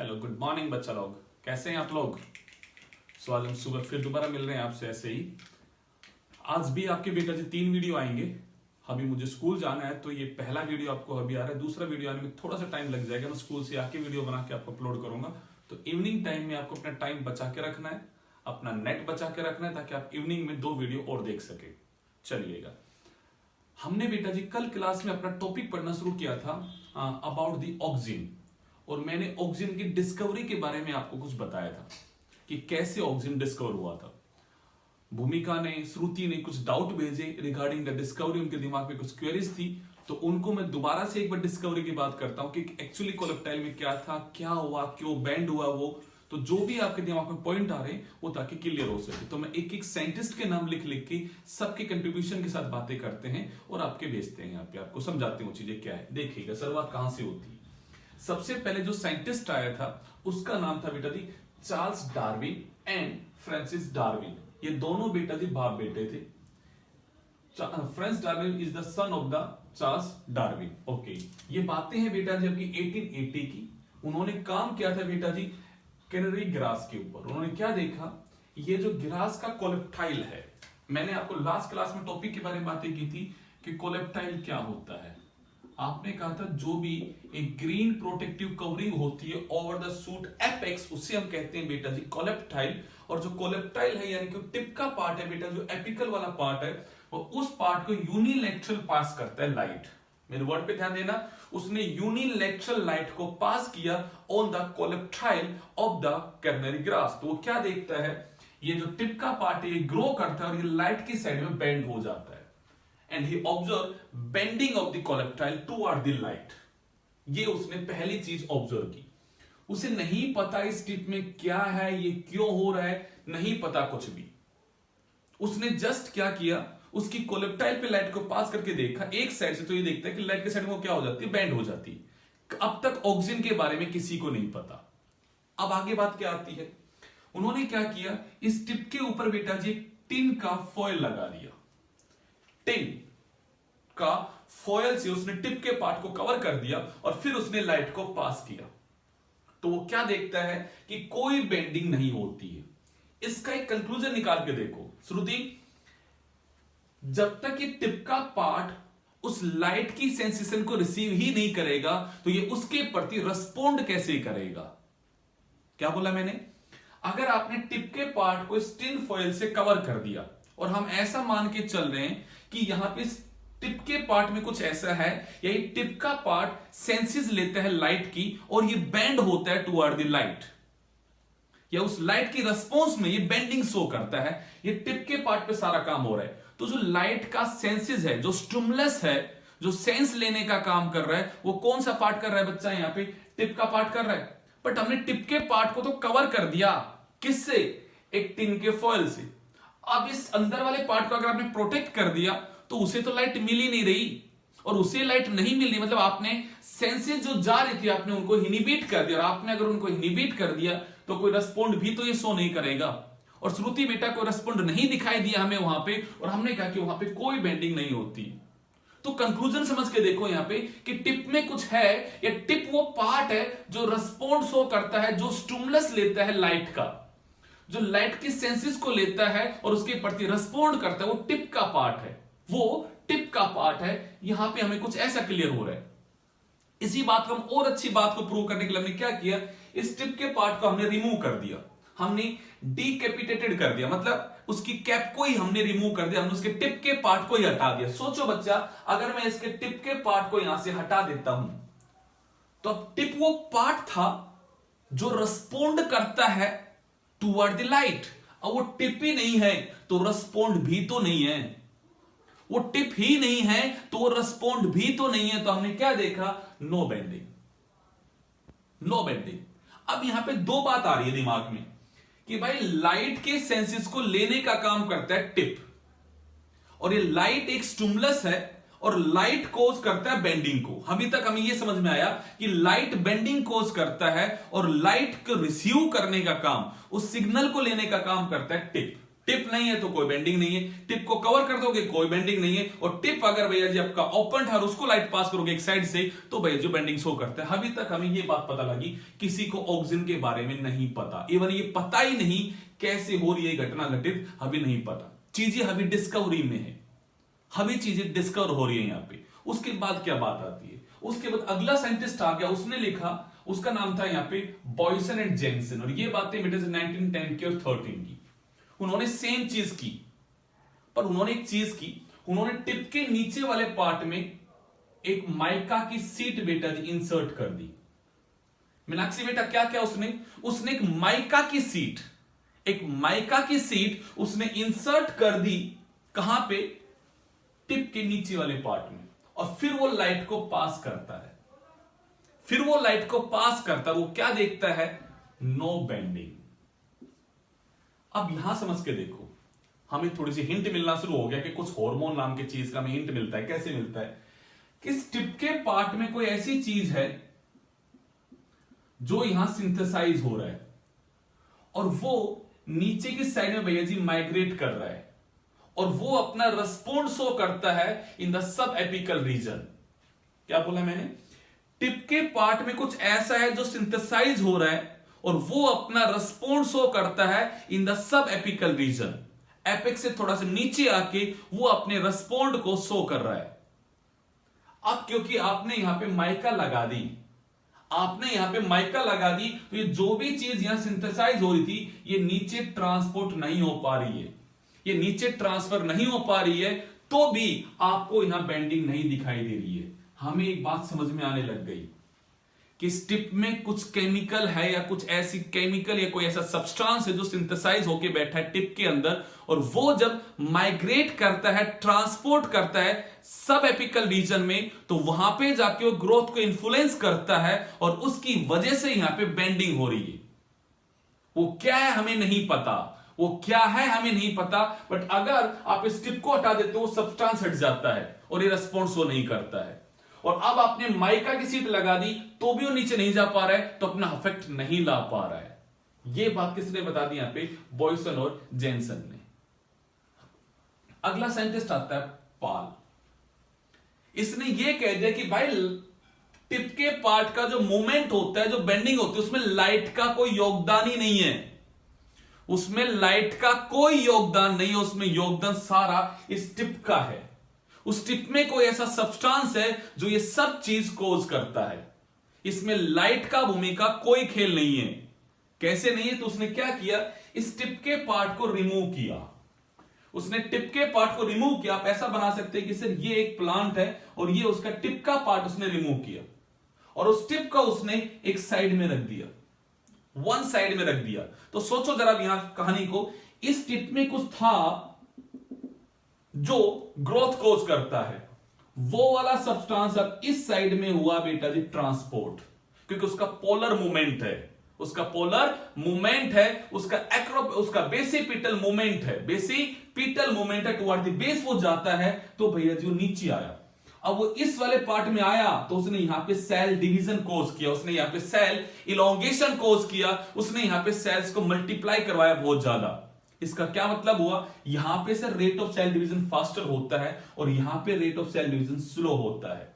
Hello good morning बच्चा लोग, कैसे हैं आप लोग। आज हम सुबह फिर दोबारा मिल रहे हैं आपसे ऐसे ही। आज भी आपके बेटा जी 3 वीडियो आएंगे। अभी मुझे स्कूल जाना है तो ये पहला वीडियो आपको अभी आ रहा है। दूसरा वीडियो आने में थोड़ा सा टाइम लग जाएगा, मैं स्कूल से आके वीडियो बना के आपको अपलोड करूंगा। तो इवनिंग टाइम में आपको अपना टाइम बचा के रखना है, अपना नेट बचा के रखना है, ताकि आप इवनिंग में 2 वीडियो और देख सके। चलिएगा, हमने बेटा जी कल क्लास में अपना टॉपिक पढ़ना शुरू किया था अबाउट द ऑक्सीजन, और मैंने ऑक्सीजन की डिस्कवरी के बारे में आपको कुछ बताया था कि कैसे ऑक्सीजन डिस्कवर हुआ था। भूमिका ने, श्रुति ने कुछ डाउट भेजे रिगार्डिंग द डिस्कवरी, उनके दिमाग में कुछ क्वेरीज थी, तो उनको मैं दोबारा से एक बार डिस्कवरी की बात करता हूं कि एक्चुअली कोलेप्टाइल में क्या था, क्या हुआ, क्यों बैंड हुआ वो। तो जो भी आपके दिमाग में पॉइंट आ रहे हैं वो ताकि क्लियर हो सके। तो मैं एक एक साइंटिस्ट के नाम लिख लिख के सबके कंट्रीब्यूशन के साथ बातें करते हैं और आपके भेजते हैं, यहाँ पे आपको समझाते हैं वो चीजें क्या है। देखिएगा शुरुआत कहां से होती है। सबसे पहले जो साइंटिस्ट आया था उसका नाम था बेटा जी Charles Darwin and Francis Darwin. ये दोनों बेटा जी बाप बेटे थे। Francis Darwin is the son of the Charles Darwin. Okay, ये बातें हैं बेटा जी आपकी 1880 की। उन्होंने काम किया था बेटा जी कैनरी ग्रास के ऊपर। उन्होंने क्या देखा, ये जो ग्रास का कोलेप्टाइल है, मैंने आपको लास्ट क्लास में टॉपिक के बारे में बातें की थी कि कोलेप्टाइल क्या होता है। आपने कहा था जो भी एक ग्रीन प्रोटेक्टिव कवरिंग होती है ओवर द सूट एपेक्स, उसे हम कहते हैं बेटा जी कोलेप्टाइल। और जो कोलेप्टाइल है यानी कि टिप का पार्ट है बेटा, जो एपिकल वाला पार्ट है, वो उस पार्ट को यूनिलैटरल पास करता है लाइट। मेरे वर्ड पे ध्यान देना, उसने यूनिलैटरल लाइट को पास किया on the coleoptile of the canary grass. तो वो क्या देखता है, ये जो टिप का पार्ट है ये ग्रो करता है और ये लाइट की साइड में बेंड हो जाता है। And he observed bending of the colectile toward the light. ये उसने पहली चीज ऑब्जर्व की। उसे नहीं पता इस टिप में क्या है, ये क्यों हो रहा है, नहीं पता कुछ भी। उसने जस्ट क्या किया, उसकी कोलेप्टाइल पे लाइट को पास करके देखा एक साइड से, तो ये देखता है कि लाइट के साइड में वो क्या हो जाती है, बेंड हो जाती है। अब तक ऑक्सीजन के बारे में किसी को नहीं पता। अब आगे बात क्या आती है, उन्होंने क्या किया, इस टिप के ऊपर बेटा जी टिन का फॉयल लगा दिया। टिन का फॉयल से उसने टिप के पार्ट को कवर कर दिया और फिर उसने लाइट को पास किया। तो वो क्या देखता है कि कोई बेंडिंग नहीं होती है। इसका एक कंक्लूजन निकाल के देखो श्रुति, जब तक ये टिप का पार्ट उस लाइट की सेंसेशन को रिसीव ही नहीं करेगा तो ये उसके प्रति रिस्पोंड कैसे करेगा। क्या बोला मैंने, अगर आपने टिप के पार्ट को टिन फॉयल से कवर कर दिया और हम ऐसा मान के चल रहे हैं कि यहां पे टिप के पार्ट में कुछ ऐसा है, या ये टिप का पार्ट सेंसेस लेता है लाइट की और ये बेंड होता है टुवर्ड द लाइट, या उस लाइट की रिस्पॉन्स में ये बेंडिंग शो करता है, ये टिप के पार्ट पे सारा काम हो रहा है। तो जो लाइट का सेंसेस है, जो स्टिमुलस है, जो सेंस लेने का काम कर रहा है, वो कौन सा पार्ट कर रहा है बच्चा, यहां पे टिप का पार्ट कर रहा है। बट हमने टिप के पार्ट को तो कवर कर दिया, किससे, एक टिन के फॉयल से। अब इस अंदर वाले पार्ट को अगर आपने प्रोटेक्ट कर दिया तो उसे तो लाइट मिल ही नहीं रही, और उसे लाइट नहीं मिल रही मतलब आपने सेंसेस जो जा रही थी आपने उनको इनहिबिट कर दिया, और आपने अगर उनको इनहिबिट कर दिया तो कोई रेस्पॉन्ड भी तो ये शो नहीं करेगा। और श्रुति बेटा कोई रेस्पॉन्ड नहीं दिखाई दिया हमें वहां पे, और हमने कहा कि वहां पे कोई बेंडिंग नहीं होती। तो कंक्लूजन समझ के देखो यहां पे कि टिप में कुछ है, या टिप वो पार्ट है जो रेस्पॉन्ड शो करता है, जो स्टिमुलस लेता है लाइट का, जो लाइट की सेंसेस को लेता है और उसके प्रति रेस्पॉन्ड करता है, वो टिप का पार्ट है, वो टिप का पार्ट है। यहां पे हमें कुछ ऐसा क्लियर हो रहा है। इसी बात को हम और अच्छी बात को प्रूव करने के लिए हमने क्या किया, इस टिप के पार्ट को हमने रिमूव कर दिया, हमने डीकैपिटेटेड कर दिया, मतलब उसकी कैप को ही हमने रिमूव कर दिया, हमने उसके टिप के पार्ट को ही हटा दिया। सोचो बच्चा, अगर मैं इसके टिप के पार्ट को यहां से हटा देता हूं तो अब टिप वो पार्ट था जो रिस्पोंड करता है टुवर्ड द लाइट, और वो टिप ही नहीं है तो रिस्पोंड भी तो नहीं है, वो टिप ही नहीं है तो वो रिस्पोंड भी तो नहीं है। तो हमने क्या देखा, नो बेंडिंग, नो बेंडिंग। अब यहां पे 2 बात आ रही है दिमाग में कि भाई लाइट के सेंसेस को लेने का काम करता है टिप, और ये लाइट एक स्टिमुलस है और लाइट कोज करता है बेंडिंग को। अभी तक हमें यह समझ में आया कि लाइट बेंडिंग कोज करता है और लाइट को रिसीव करने का काम, उस सिग्नल को लेने का काम करता है टिप। टिप नहीं है तो कोई बेंडिंग नहीं है, टिप को कवर कर दोगे कोई बेंडिंग नहीं है, और टिप अगर भैया जी आपका ओपन है और उसको लाइट पास करोगे एक साइड से तो भैया जो बेंडिंग शो करता है। अभी तक हमें ये बात पता लगी, किसी को ऑक्सिजन के बारे में नहीं पता, इवन ये पता ही नहीं कैसे हो रही है घटना घटित, अभी नहीं पता, चीजें अभी डिस्कवरी में है, अभी चीजें डिस्कवर हो रही है यहाँ पे। उसके बाद क्या बात आती है, उसके बाद अगला साइंटिस्ट आ गया, उसने लिखा, उसका नाम था यहाँ पे बॉयसन एंड जेनसन, और ये बातें बेटे 1910 की और 13 की। उन्होंने सेम चीज की, पर उन्होंने एक चीज की, उन्होंने टिप के नीचे वाले पार्ट में एक माइका की सीट बेटा जी इंसर्ट कर दी। मीनाक्षी बेटा क्या क्या उसने एक माइका की सीट, एक माइका की सीट उसने इंसर्ट कर दी, कहां पे, टिप के नीचे वाले पार्ट में, और फिर वो लाइट को पास करता है, फिर वो लाइट को पास करता है, वो क्या देखता है, नो बेंडिंग। अब यहां समझ के देखो, हमें थोड़ी सी हिंट मिलना शुरू हो गया कि कुछ हार्मोन नाम की चीज का हमें हिंट मिलता है। कैसे मिलता है कि इस टिप के पार्ट में कोई ऐसी चीज है जो यहां सिंथेसाइज हो रहा है, और वो नीचे की साइड में भैया जी माइग्रेट कर रहा है, और वो अपना रिस्पॉन्स शो करता है in the sub apical region. क्या बोला मैंने, टिप के पार्ट में कुछ ऐसा है जो सिंथेसाइज हो रहा है, और वो अपना रिस्पॉन्स शो करता है in the sub apical region. एपिक से थोड़ा सा नीचे आके वो अपने रिस्पॉन्ड को शो कर रहा है। अब क्योंकि आपने यहां पे माइका लगा दी, आपने यहां पे माइका लगा दी, तो ये जो भी चीज यहां सिंथेसाइज हो रही थी ये नीचे ट्रांसपोर्ट नहीं हो पा रही है, ये नीचे ट्रांसफर नहीं हो पा रही है, तो भी आपको यहां बेंडिंग नहीं दिखाई दे रही है। हमें एक बात समझ में आने लग गई कि इस टिप में कुछ केमिकल है, या कुछ ऐसी केमिकल या कोई ऐसा सब्सटेंस है जो सिंथेसाइज होके बैठा है टिप के अंदर, और वो जब माइग्रेट करता है, ट्रांसपोर्ट करता है सब एपिकल रीजन में, तो वहां पे जाके वो ग्रोथ को इन्फ्लुएंस करता है, और उसकी वजह से यहां पे बेंडिंग हो रही है। वो क्या है हमें नहीं पता, वो क्या है हमें नहीं पता, बट अगर आप इस टिप को हटा देते हो वो सब्सटेंस हट जाता है और ये रिस्पॉन्स वो नहीं करता है। और अब आपने माइका की सीट लगा दी तो भी वो नीचे नहीं जा पा रहा है, तो अपना इफेक्ट नहीं ला पा रहा है। ये बात किसने बता दी यहां पे, बॉयसन और जेनसन ने। अगला साइंटिस्ट आता है पाल, इसने ये कह दिया कि भाई टिप के पार्ट का जो मूवमेंट होता है, जो बेंडिंग होती है, उसमें लाइट का कोई योगदान ही नहीं है, उसमें लाइट का कोई योगदान नहीं है, उसमें योगदान सारा इस टिप का है। उस टिप में कोई ऐसा सब्सटेंस है जो ये सब चीज कोज करता है, इसमें लाइट का भूमिका कोई खेल नहीं है। कैसे नहीं है, तो उसने क्या किया, इस टिप के पार्ट को रिमूव किया, उसने टिप के पार्ट को रिमूव किया। आप ऐसा बना सकते हैं कि सर ये एक प्लांट है और ये उसका टिप का पार्ट उसने रिमूव किया, और उस टिप का उसने एक साइड में रख दिया, वन साइड में रख दिया। तो सोचो जरा यहां कहानी को, इस टिप में कुछ था जो ग्रोथ कोज करता है, वो वाला सब्सटेंस अब इस साइड में हुआ बेटा जी ट्रांसपोर्ट, क्योंकि उसका पोलर मूवमेंट है, उसका पोलर मूवमेंट है, उसका बेसिपिटल मूवमेंट है, बेसिपिटल मूवमेंट है, टुवर्ड द बेस वो जाता है, तो भैया जी वो नीचे आया। अब वो इस वाले पार्ट में आया तो उसने यहां पे सेल डिवीजन कोज किया, उसने यहां पे सेल इलोंगेशन कोज किया, उसने यहां पे सेल्स को मल्टीप्लाई करवाया बहुत ज्यादा। इसका क्या मतलब हुआ, यहां पे sir rate of cell division faster होता है और यहां पे rate of cell division slow होता है।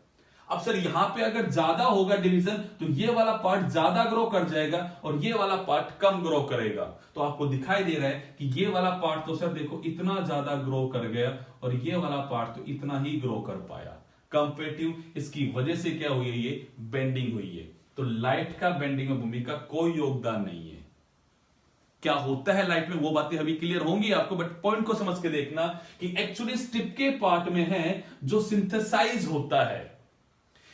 अब सर यहां पे अगर ज्यादा होगा डिवीजन तो ये वाला पार्ट ज्यादा ग्रो कर जाएगा और ये वाला पार्ट कम ग्रो करेगा। तो आपको दिखाई दे रहा है कि ये वाला पार्ट तो सर देखो इतना ज्यादा ग्रो कर गया और ये वाला पार्ट तो इतना ही ग्रो कर पाया कंपेरेटिव। इसकी वजह से क्या हुई है, ये बेंडिंग हुई है। तो लाइट का बेंडिंग में भूमिका कोई योगदान नहीं है। क्या होता है लाइट में वो बातें अभी क्लियर होंगी आपको, बट पॉइंट को समझ के देखना कि एक्चुअली स्ट्रिप के पार्ट में है जो सिंथेसाइज होता है,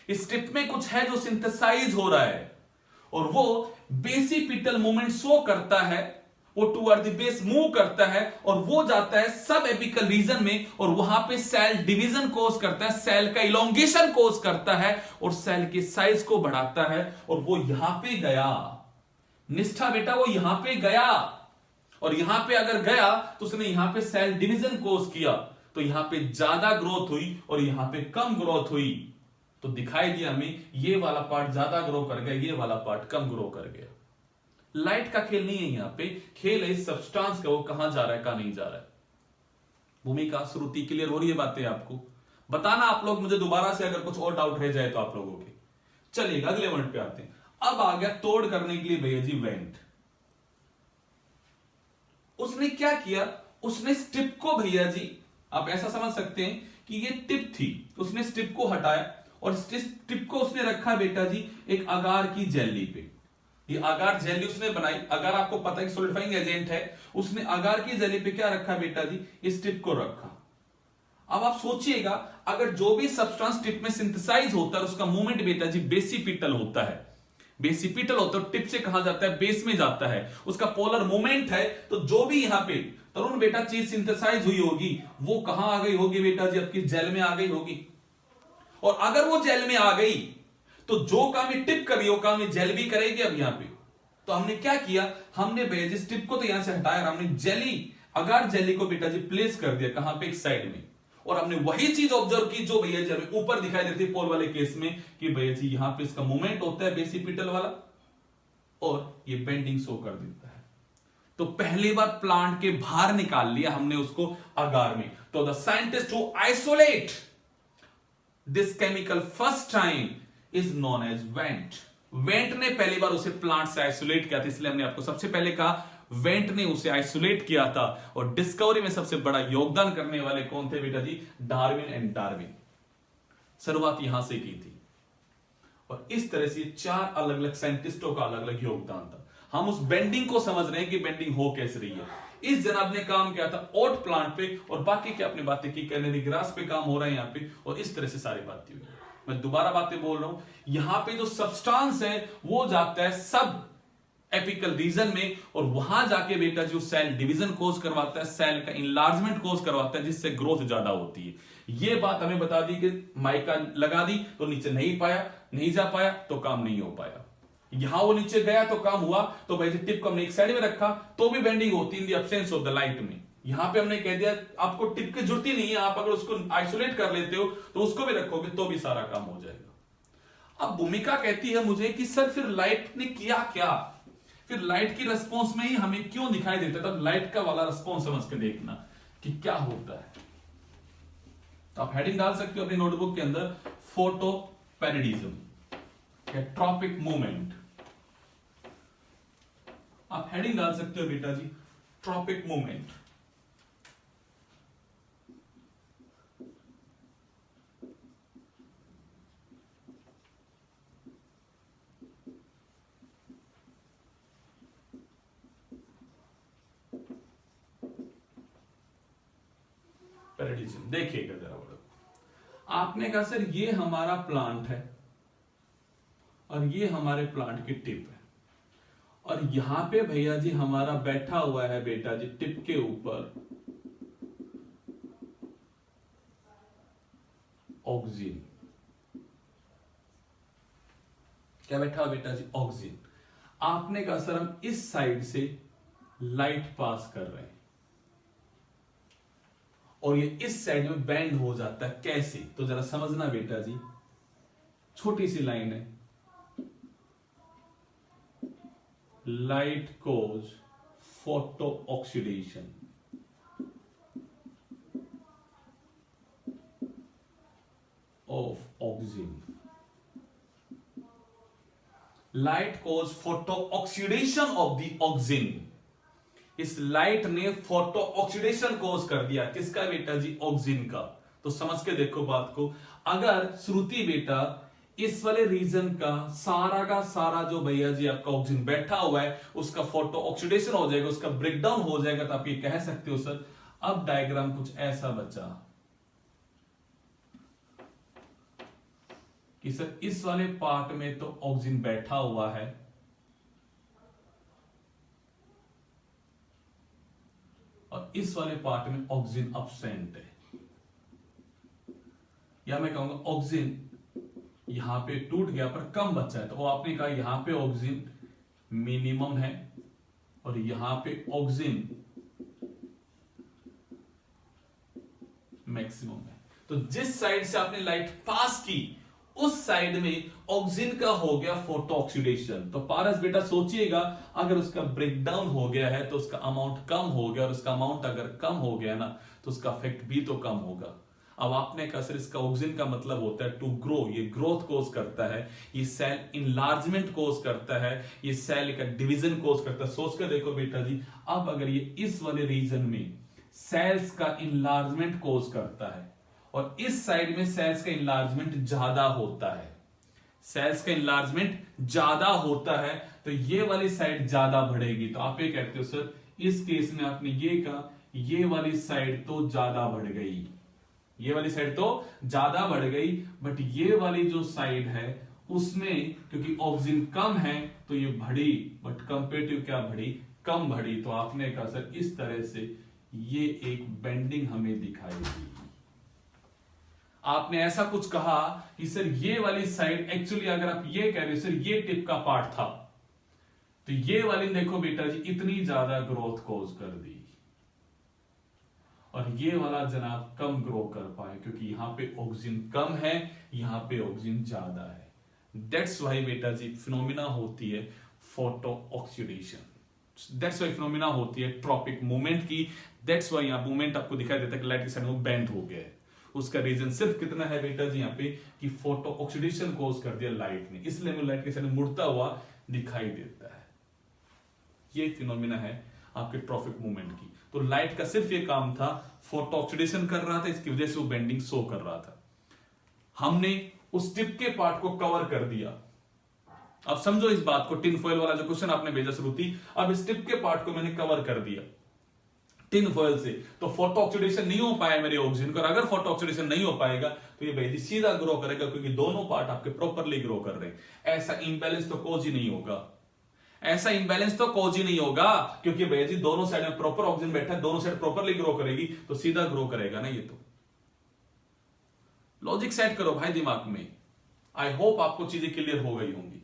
इस स्ट्रिप में कुछ है जो सिंथेसाइज हो रहा है और वो बेसिपिटल मूवमेंट शो करता है, वो टुवर्ड द बेस मूव करता है और वो जाता है सब एपिकल रीजन में और वहां पे सेल डिवीजन कोज करता है, सेल का इलोंगेशन कोज करता है और सेल के साइज को बढ़ाता है। और वो यहां पे गया निष्ठा बेटा, वो यहां पे गया और यहां पे अगर गया तो उसने यहां पे सेल डिवीजन कोज किया, तो यहां पे ज्यादा ग्रोथ हुई और यहां पे कम ग्रोथ हुई। तो दिखाई दिया हमें ये वाला पार्ट ज्यादा ग्रो कर गया, ये वाला पार्ट कम ग्रो कर गया। लाइट का खेल नहीं है यहाँ पे, खेल है इस सब्सटेंस का, वो कहां जा रहा है कहां नहीं जा रहा है। भूमिका श्रुति क्लियर हो रही है बातें आपको? बताना आप लोग मुझे दोबारा से अगर कुछ और डाउट रह जाए तो आप लोगों के। चलिएगा अगले वर्ड पे आते हैं। अब आ गया तोड़ करने के लिए भैया जी वेंट। उसने क्या किया, उसने इस टिप को भैया जी आप ऐसा समझ सकते हैं कि ये टिप थी, उसने इस टिप को हटाया और इस टिप को उसने रखा बेटा जी एक अगार की जेली पे। ये अगार जेली उसने बनाई, अगार आपको पता है कि सॉलिडिफाइंग एजेंट है, उसने अगार की जेली पे क्या रखा बेटा जी, इस टिप को रखा। अब आप सोचिएगा अगर जो भी सब्सटेंस टिप में सिंथेसाइज होता है उसका मूवमेंट बेटा जी बेसिपिटल होता है, बेसिपिटल होता है, टिप से कहा जाता है बेस में जाता है, उसका पोलर मूवमेंट है, तो जो भी यहां पे तरुण बेटा चीज सिंथेसाइज हुई होगी वो कहां आ गई होगी बेटा जी, आपकी जेल में आ गई होगी। और अगर वो जेल में आ गई तो जो काम ये टिप कर रही है वो काम ये जेल भी करेगी। अब यहां पे तो हमने क्या किया, हमने भैया जी टिप को तो यहां से हटाया, हमने जेली अगार जेली को बेटा जी प्लेस कर दिया कहां पे, एक साइड में। और हमने वही चीज ऑब्जर्व की जो भैया जी हमें ऊपर दिखाई देती है पोल वाले केस में, कि भैया जी यहां पे इसका मूवमेंट होता है बेसिपिटल वाला और ये बेंडिंग शो कर देता है। तो पहली बार प्लांट के बाहर निकाल लिया हमने उसको अगार में। तो the scientist who isolate this chemical first time is known as Went. Went ने पहली बार उसे प्लांट से आइसोलेट किया था, इसलिए हमने आपको सबसे पहले कहा वेंट ने उसे आइसोलेट किया था। और डिस्कवरी में सबसे बड़ा योगदान करने वाले कौन थे बेटा जी, डार्विन एंड डार्विन। शुरुआत यहां से की थी और इस तरह से चार अलग अलग साइंटिस्टों का अलग अलग योगदान था। हम उस बेंडिंग को समझ रहे हैं कि बेंडिंग हो कैसे रही है। इस जनाब ने काम किया था ओट प्लांट पे और बाकी क्या अपनी बातें की, कैनरी ग्रास पे काम हो रहा है यहाँ पे, और इस तरह से सारी बातें हुई। मैं दोबारा बातें बोल रहा हूं, यहां पे जो सब्सटेंस है वो जाता है सब एपिकल रीजन में और वहां जाके बेटा जो सेल डिवीजन कोज करवाता है, सेल का इंलार्जमेंट कोज करवाता है, जिससे ग्रोथ ज्यादा होती है। ये बात हमें बता दी कि माइका लगा दी तो नीचे नहीं पाया, नहीं जा पाया तो काम नहीं हो पाया। यहां वो नीचे गया तो काम हुआ, तो भाई टिप को हमने एक साइड में रखा तो भी बेंडिंग होती in the absence of the light में। यहां पे हमने कह दिया आपको टिप की जरूरत ही नहीं है, आप अगर उसको आइसोलेट कर लेते हो तो उसको भी रखोगे तो भी सारा काम हो जाएगा। अब भूमिका कहती है मुझे कि सर फिर लाइट ने किया क्या, फिर लाइट की रेस्पॉन्स में ही हमें क्यों दिखाई देता है, तब लाइट का वाला रेस्पॉन्स समझ के देखना कि क्या होता है। तो आप हेडिंग डाल सकते हो अपनी नोटबुक के अंदर, फोटो पैरेडिज्म, ट्रॉपिक मूवमेंट। आप हेडिंग डाल सकते हो बेटा जी ट्रॉपिक मूवमेंट। पैरेडिज्म देखिएगा जरा बड़ा, आपने कहा सर ये हमारा प्लांट है और ये हमारे प्लांट की टिप है और यहां पे भैया जी हमारा बैठा हुआ है बेटा जी टिप के ऊपर ऑक्सीजन। क्या बैठा हुआ बेटा जी, ऑक्सीजन। आपने कहा सर हम इस साइड से लाइट पास कर रहे हैं और ये इस साइड में बैंड हो जाता है, कैसे, तो जरा समझना बेटा जी। छोटी सी लाइन है, light cause photo oxidation. Of oxygen, light cause photo oxidation of the oxygen. इस लाइट ने फोटो ऑक्सीडेशन कोज कर दिया, किसका बेटा जी, ऑक्सीजन का। तो समझ के देखो बात को, अगर श्रुति बेटा इस वाले रीजन का सारा जो भैया जी आपका ऑक्सीजन बैठा हुआ है उसका फोटो ऑक्सीडेशन हो जाएगा, उसका ब्रेकडाउन हो जाएगा, तो आप ये कह सकते हो सर अब डायग्राम कुछ ऐसा बचा कि सर इस वाले पार्ट में तो ऑक्सीजन बैठा हुआ है और इस वाले पार्ट में ऑक्सीजन अब्सेंट है, या मैं कहूंगा ऑक्सीजन यहां पे टूट गया पर कम बचा है। तो वो आपने कहा यहां पे ऑक्सीजन मिनिमम है और यहां पे ऑक्सीजन मैक्सिमम है। तो जिस साइड से आपने लाइट पास की उस साइड में ऑक्सीजन का हो गया फोटो ऑक्सीडेशन। तो पारस बेटा सोचिएगा, अगर उसका ब्रेकडाउन हो गया है तो उसका अमाउंट कम हो गया, और उसका अमाउंट अगर कम हो गया ना तो उसका इफेक्ट भी तो कम होगा। अब आपने कहा सर इसका ऑक्सीजन का मतलब होता है टू ग्रो, ये ग्रोथ कोज करता है, ये सेल इनलार्जमेंट कोज करता है, ये सेल का डिवीजन कोज करता है। सोच कर देखो बेटा जी, अब अगर ये इस वाले रीजन में सेल्स का इनलार्जमेंट कोज करता है और इस साइड में सेल्स का इनलार्जमेंट ज्यादा होता है, सेल्स का इनलार्जमेंट ज्यादा होता है, तो ये वाली साइड ज्यादा बढ़ेगी। तो आप ये कहते हो सर इस केस में आपने ये कहा ये वाली साइड तो ज्यादा बढ़ गई, ये वाली साइड तो ज्यादा बढ़ गई, बट ये वाली जो साइड है उसमें क्योंकि ऑक्सीजन कम है तो ये बढ़ी, बट कंपेरेटिव क्या बढ़ी, कम बढ़ी। तो आपने कहा सर इस तरह से ये एक बेंडिंग हमें दिखाई दी। आपने ऐसा कुछ कहा कि सर ये वाली साइड एक्चुअली अगर आप ये कह रहे हो सर ये टिप का पार्ट था, तो ये वाली देखो बेटा जी इतनी ज्यादा ग्रोथ कोज कर दी, और ये वाला जनाब कम ग्रो कर पाए क्योंकि यहां पे ऑक्सीजन कम है, यहां पे ऑक्सीजन ज्यादा है। दैट्स वाई बेटा जी फिनोमिना होती है photo oxidation, that's why phenomena होती है ट्रॉपिक मूवमेंट की। दैट्स वाई यहां मूवमेंट आपको दिखाई देता है कि लाइट की साइड में बेंड हो गया है। उसका रीजन सिर्फ कितना है बेटा जी यहाँ पे कि फोटो ऑक्सीडेशन कोज कर दिया लाइट ने, इसलिए हमें लाइट के साइड में मुड़ता हुआ दिखाई देता है। ये फिनोमिना है आपके ट्रॉपिक मूवमेंट की। तो लाइट का सिर्फ ये काम था, फोटो ऑक्सीडेशन कर रहा था, इसकी वजह से वो बेंडिंग शो कर रहा था। हमने उस टिप के पार्ट को कवर कर दिया। अब समझो इस बात को, टिन फॉयल वाला जो क्वेश्चन आपने भेजा श्रुति, अब इस टिप के पार्ट को मैंने कवर कर दिया टिन फॉयल से, तो फोटो ऑक्सीडेशन नहीं हो पाया मेरे ऑक्सीजन को। और अगर फोटो ऑक्सीडेशन नहीं हो पाएगा तो ये भाई सीधा ग्रो करेगा, क्योंकि दोनों पार्ट आपके प्रॉपरली ग्रो कर रहे हैं। ऐसा इंबैलेंस तो कोज ही नहीं होगा, ऐसा इंबैलेंस तो कोज ही नहीं होगा, क्योंकि भैया जी दोनों साइड में प्रॉपर ऑक्सीजन बैठा है, दोनों साइड प्रॉपरली ग्रो करेगी तो सीधा ग्रो करेगा ना। ये तो लॉजिक सेट करो भाई दिमाग में। आई होप आपको चीजें क्लियर हो गई होंगी।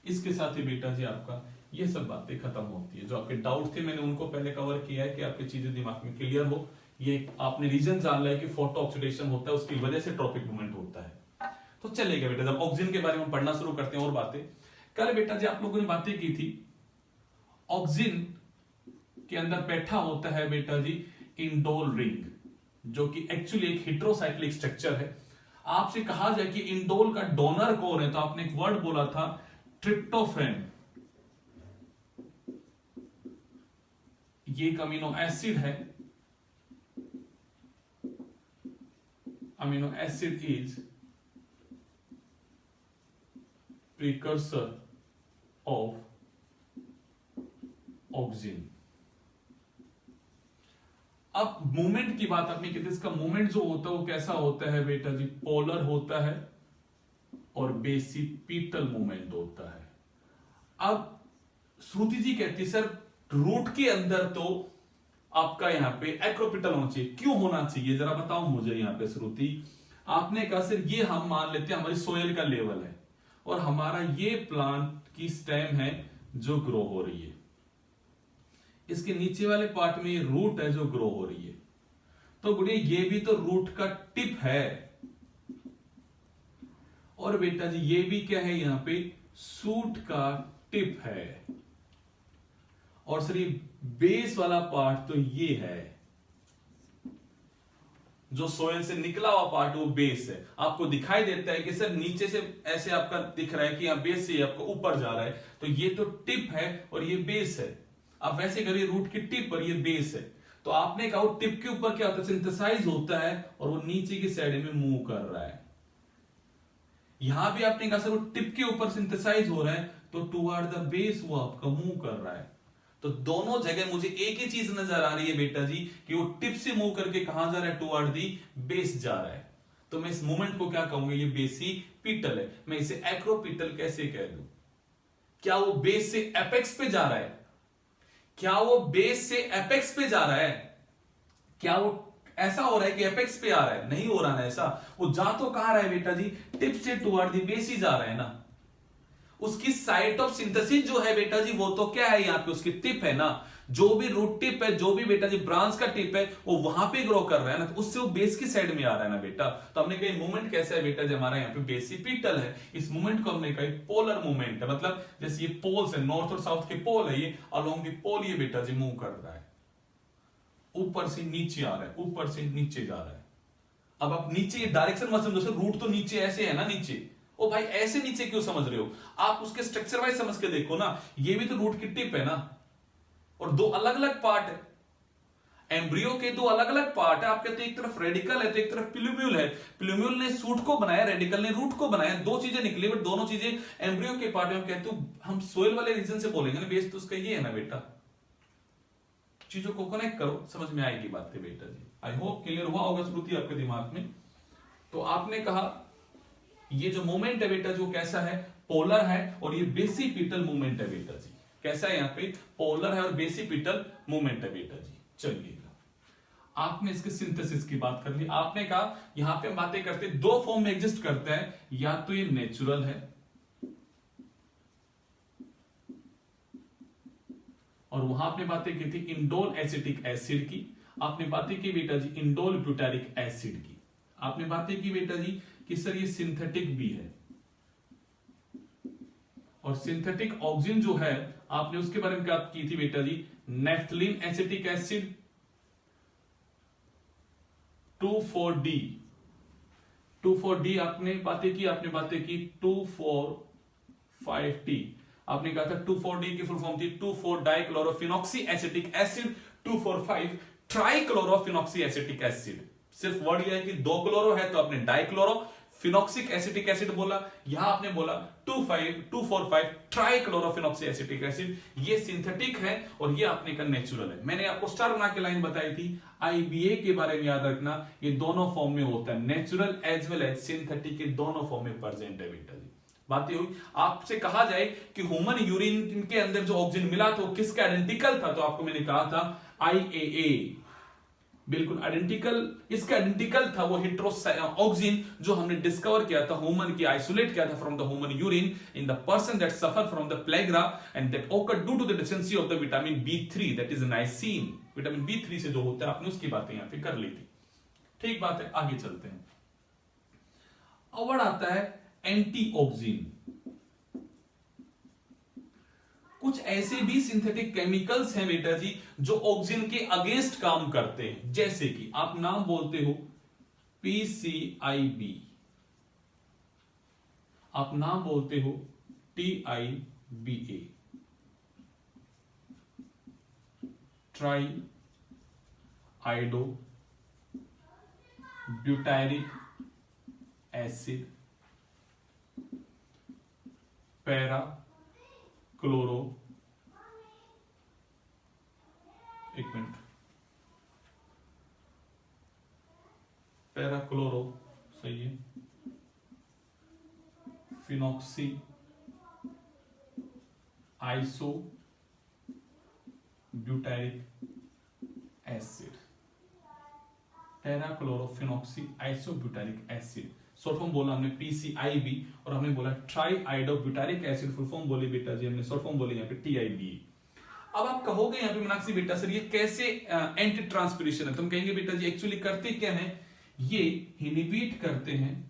इसके साथ ही बेटा जी आपका ये सब बातें खत्म होती है। जो आपके डाउट थे मैंने उनको पहले कवर किया है कि आपकी चीजें दिमाग में क्लियर हो। ये आपने रीजन जान लिया कि फोटो ऑक्सीडेशन होता है, उसकी वजह से ट्रॉपिक मूवमेंट होता है। तो चलेगा बेटा, जब ऑक्सीजन के बारे में पढ़ना शुरू करते हैं और बातें। कल बेटा जी आप लोगों ने बातें की थी, ऑक्सीजन के अंदर बैठा होता है बेटा जी इंडोल रिंग, जो कि एक्चुअली एक हेटेरोसाइक्लिक स्ट्रक्चर है। आपसे कहा जाए कि इंडोल का डोनर कौन है, तो आपने एक वर्ड बोला था ट्रिप्टोफैन। ये एक अमीनो एसिड है, amino acid is precursor of oxygen. अब मूवमेंट की बात आपने की थी, इसका मूवमेंट जो होता है वो कैसा होता है बेटा जी, पोलर होता है और बेसिपिटल मूवमेंट होता है। अब श्रुति जी कहती है सर रूट के अंदर तो आपका यहां पे एक्रोपिटल होना चाहिए, क्यों होना चाहिए जरा बताओ मुझे यहां पे श्रुति। आपने कहा सर ये हम मान लेते हैं हमारी सोयल का लेवल है और हमारा ये प्लांट की स्टेम है जो ग्रो हो रही है, इसके नीचे वाले पार्ट में ये रूट है जो ग्रो हो रही है। तो गुड़िया ये भी तो रूट का टिप है, और बेटा जी ये भी क्या है यहां पे सूट का टिप है, और सर ये बेस वाला पार्ट तो ये है, जो सोयल से निकला हुआ पार्ट वो बेस है। आपको दिखाई देता है कि सर नीचे से ऐसे आपका दिख रहा है कि यहां बेस से आपको ऊपर जा रहा है, तो ये तो टिप है और ये बेस है। अब वैसे करिए रूट की टिप और ये बेस है, तो आपने कहा वो टिप के ऊपर क्या होता है, सिंथेसाइज होता है और वो नीचे की साइड में मूव कर रहा है। यहां भी आपने कहा सर वो टिप के ऊपर सिंथेसाइज हो रहा है, तो टुवर्ड द बेस वो आपका मूव कर रहा है। तो दोनों जगह मुझे एक ही चीज नजर आ रही है बेटा जी कि वो टिप से मूव करके कहां जा रहा है, टुवर्ड दी बेस जा रहा है। तो मैं इस मूवमेंट को क्या कहूंगा, ये बेसिपिटल है। मैं इसे एक्रोपिटल कैसे कह दूं? क्या वो बेस से एपेक्स पे जा रहा है? क्या वो बेस से एपेक्स पे जा रहा है? क्या वो ऐसा हो रहा है कि एपेक्स पे आ रहा है? नहीं हो रहा ना ऐसा। वो जा तो कहां रहा है बेटा जी, टिप से टुवर्ड दी बेस ही जा रहा है ना। उसकी साइट ऑफ सिंथेसिस जो है बेटा जी वो तो क्या है, यहां पे उसकी टिप है ना। जो भी रूट टिप है, जो भी बेटा जी ब्रांच का टिप है, वो वहां पे ग्रो कर रहा है ना, तो उससे वो बेस की साइड में आ रहा है ना बेटा। तो हमने कही मूवमेंट कैसा है बेटा जी, हमारा यहाँ पे बेसिपिटल है, इस मूवमेंट को हमने कही पोलर मूवमेंट है। मतलब जैसे ये पोल्स है, नॉर्थ और साउथ के पोल है, ये अलोंग द पोल ये बेटा जी मूव कर रहा है, ऊपर से नीचे आ रहा है, ऊपर से नीचे जा रहा है। अब आप नीचे डायरेक्शन मत समझो, रूट तो नीचे ऐसे है ना नीचे, ओ भाई ऐसे नीचे क्यों समझ रहे हो, आप उसके स्ट्रक्चर वाइज समझ के देखो ना, ये भी तो रूट की टिप है ना, और दो अलग अलग पार्ट है, एम्ब्रियो के दो अलग अलग पार्ट है। आप कहते हैं एक तरफ रेडिकल है तो एक तरफ प्लूम्यूल है, प्लूम्यूल ने सूट को बनाया, रेडिकल ने रूट को बनाया, दो चीजें निकली, बट दोनों चीजें एम्ब्रियो के पार्ट में। कहते हो हम सोयल वाले रीजन से बोलेंगे ना, बेस तो उसका ये है ना बेटा। चीजों को कनेक्ट करो, समझ में आएगी बातें बेटा जी। आई होप क्लियर हुआ होगा श्रुति आपके दिमाग में। तो आपने कहा ये जो मूवमेंट है बेटा जो कैसा है, पोलर है, और ये बेसिपिटल मूवमेंट है बेटा जी। कैसा है यहाँ पे, पोलर है और बेसिपिटल मूवमेंट है बेटा जी। चलिए आपने इसके सिंथेसिस की बात कर ली। आपने कहा यहां पे हम बातें करते हैं, दो फॉर्म में एग्जिस्ट करते हैं, या तो ये नेचुरल है और वहां आपने बातें की थी इंडोल एसिटिक एसिड की, आपने बातें की बेटा जी इंडोल ब्यूटारिक एसिड की, आपने बातें की बेटा जी कि सर ये सिंथेटिक भी है, और सिंथेटिक ऑक्सीजन जो है आपने उसके बारे में क्या की थी बेटा जी, naphthalene acetic acid 2,4-D, 2,4-D आपने बातें की, आपने बातें की 2,4,5-T, आपने कहा था 2,4-D की फुल फॉर्म थी 2,4-डाइक्लोरोफिनॉक्सी एसिटिक एसिड, 2,4,5 ट्राइक्लोरोफिनॉक्सी एसिटिक एसिड। सिर्फ वर्ड यह है कि दो क्लोरो है तो आपने डाइक्लोरो फिनॉक्सिक एसिटिक एसिड बोला, यहां आपने बोला 2,4,5 ट्राइक्लोरोफिनॉक्सी एसिटिक एसिड। ये सिंथेटिक है और ये आपने का नेचुरल है। मैंने आपको स्टार बना के लाइन बताई थी, आईबीए के बारे में याद रखना, ये दोनों फॉर्म में होता है, natural as well as synthetic, के दोनों फॉर्म में प्रेजेंट है बेटा जी। बात ये हुई, आपसे कहा जाए कि ह्यूमन यूरिन के अंदर जो ऑक्सीजन मिला था वो किसका आइडेंटिकल था, तो आपको मैंने कहा था IAA, बिल्कुल आइडेंटिकल, इसका आइडेंटिकल था वो ऑक्सीजन जो हमने डिस्कवर किया था, ह्यूमन की आइसोलेट किया था from the human urine in the person that suffer from the pellagra and that occur due to the deficiency of the vitamin B3 that is niacin. Vitamin B3 से जो होता है, आपने उसकी बातें यहां पे कर ली थी। ठीक बात है, आगे चलते हैं। अवर्ड आता है एंटीऑक्सीन। कुछ ऐसे भी सिंथेटिक केमिकल्स हैं बेटा जी जो ऑक्सीजन के अगेंस्ट काम करते हैं, जैसे कि आप नाम बोलते हो PCIB, आप नाम बोलते हो TIBA, tri iodo butyric acid, para chloro, एक मिनट, पैरा क्लोरो सही है, phenoxy iso butyric acid, para chlorophenoxy iso butyric acid. Short form बोला हमने PCIB, और हमने बोला tri iodo butyric acid, full form बोली बेटा जी हमने, शॉर्ट फॉर्म बोली यहाँ पे TIB। अब आप कहोगे यहाँ पे मीनाक्षी बेटा सर ये कैसे एंटी ट्रांसपिरेशन है, तुम कहेंगे बेटा जी एक्चुअली करते क्या है, ये इनहिबिट करते हैं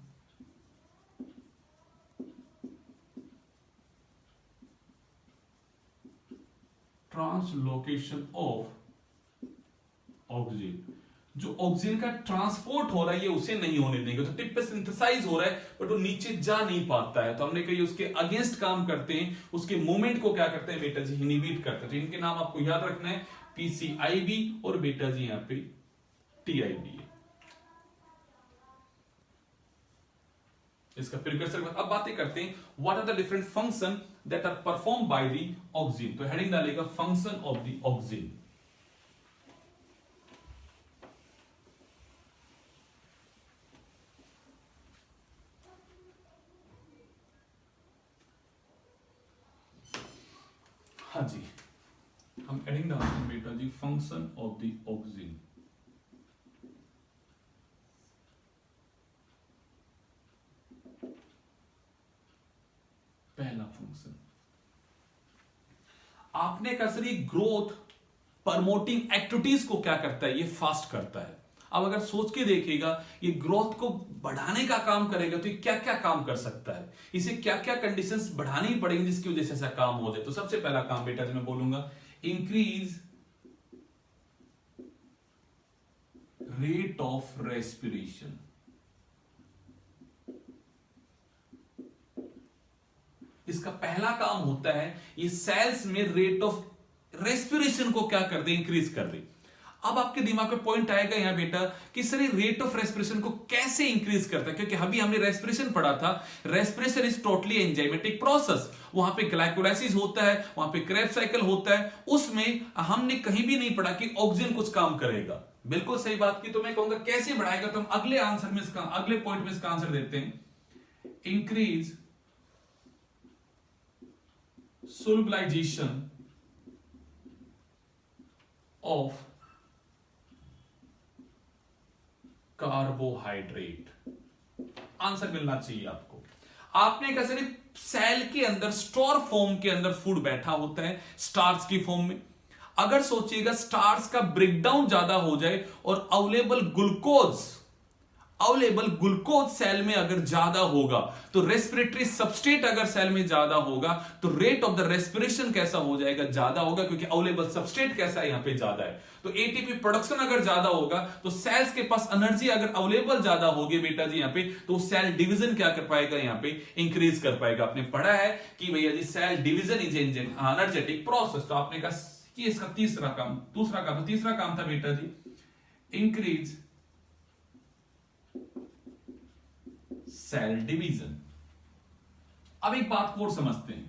ट्रांसलोकेशन ऑफ ऑक्सीजन। जो ऑक्सीजन का ट्रांसपोर्ट हो रहा है ये उसे नहीं होने देंगे, तो टिप पे सिंथेसाइज हो रहा है बट वो नीचे जा नहीं पाता है, तो हमने कही उसके अगेंस्ट काम करते हैं, उसके मूवमेंट को क्या करते हैं बेटा जी, इनहिबिट करते हैं। तो इनके नाम आपको याद रखना है PCIB और बेटा जी यहाँ पे TIB है। इसका प्रिकर्सर। अब बातें करते हैं what are the different function that are perform by the oxygen, तो हेडिंग डालेगा फंक्शन ऑफ द ऑक्सीजन। हाँ जी, हम हेडिंग डालते हैं बेटा जी फंक्शन ऑफ द ऑक्सीजन। पहला फंक्शन आपने कहा सर ग्रोथ प्रमोटिंग एक्टिविटीज को क्या करता है, ये फास्ट करता है। अब अगर सोच के देखिएगा ये ग्रोथ को बढ़ाने का काम करेगा तो ये क्या क्या काम कर सकता है, इसे क्या क्या कंडीशंस बढ़ानी पड़ेंगी जिसकी वजह से ऐसा काम हो जाए। तो सबसे पहला काम बेटा जो मैं बोलूंगा, इंक्रीज रेट ऑफ रेस्पिरेशन। इसका पहला काम होता है ये सेल्स में रेट ऑफ रेस्पिरेशन को क्या कर दे, इंक्रीज कर दे। अब आपके दिमाग में पॉइंट आएगा यहां बेटा कि सर ये रेट ऑफ रेस्पिरेशन को कैसे इंक्रीज करता है, क्योंकि अभी हमने रेस्पिरेशन पढ़ा था, respiration is totally enzymatic process. वहां पे ग्लाइकोलाइसिस होता है, वहां पे क्रेब्स साइकिल होता है, उसमें हमने कहीं भी नहीं पढ़ा कि ऑक्सीजन कुछ काम करेगा। बिल्कुल सही बात की। तो मैं कहूंगा कैसे बढ़ाएगा, तो हम अगले आंसर में इसका, अगले पॉइंट में इसका आंसर देते हैं, increase solubilization of carbohydrate. Answer मिलना चाहिए आपको। आपने कैसे, सेल के अंदर स्टोर फॉर्म के अंदर फूड बैठा होता है स्टार्च की फॉर्म में। अगर सोचिएगा स्टार्च का ब्रेकडाउन ज्यादा हो जाए और अवेलेबल ग्लूकोज सेल में अगर ज्यादा होगा, तो रेस्पिरेटरी सबस्ट्रेट अगर सेल में ज्यादा होगा तो रेट ऑफ द रेस्पिरेशन कैसा हो जाएगा, ज्यादा होगा, क्योंकि अवेलेबल सबस्ट्रेट कैसा है, यहां पे ज्यादा है। तो एटीपी प्रोडक्शन अगर ज्यादा होगा तो सेल्स के पास एनर्जी अगर अवेलेबल ज्यादा होगी बेटा जी यहां पे, तो सेल डिवीजन क्या कर पाएगा, यहां पे इंक्रीज कर पाएगा। आपने पढ़ा है कि भैया जी cell division is energetic process. तो आपने कहा कि इसका तीसरा काम था बेटा जी इंक्रीज सेल डिवीजन। अब एक बात को और समझते हैं,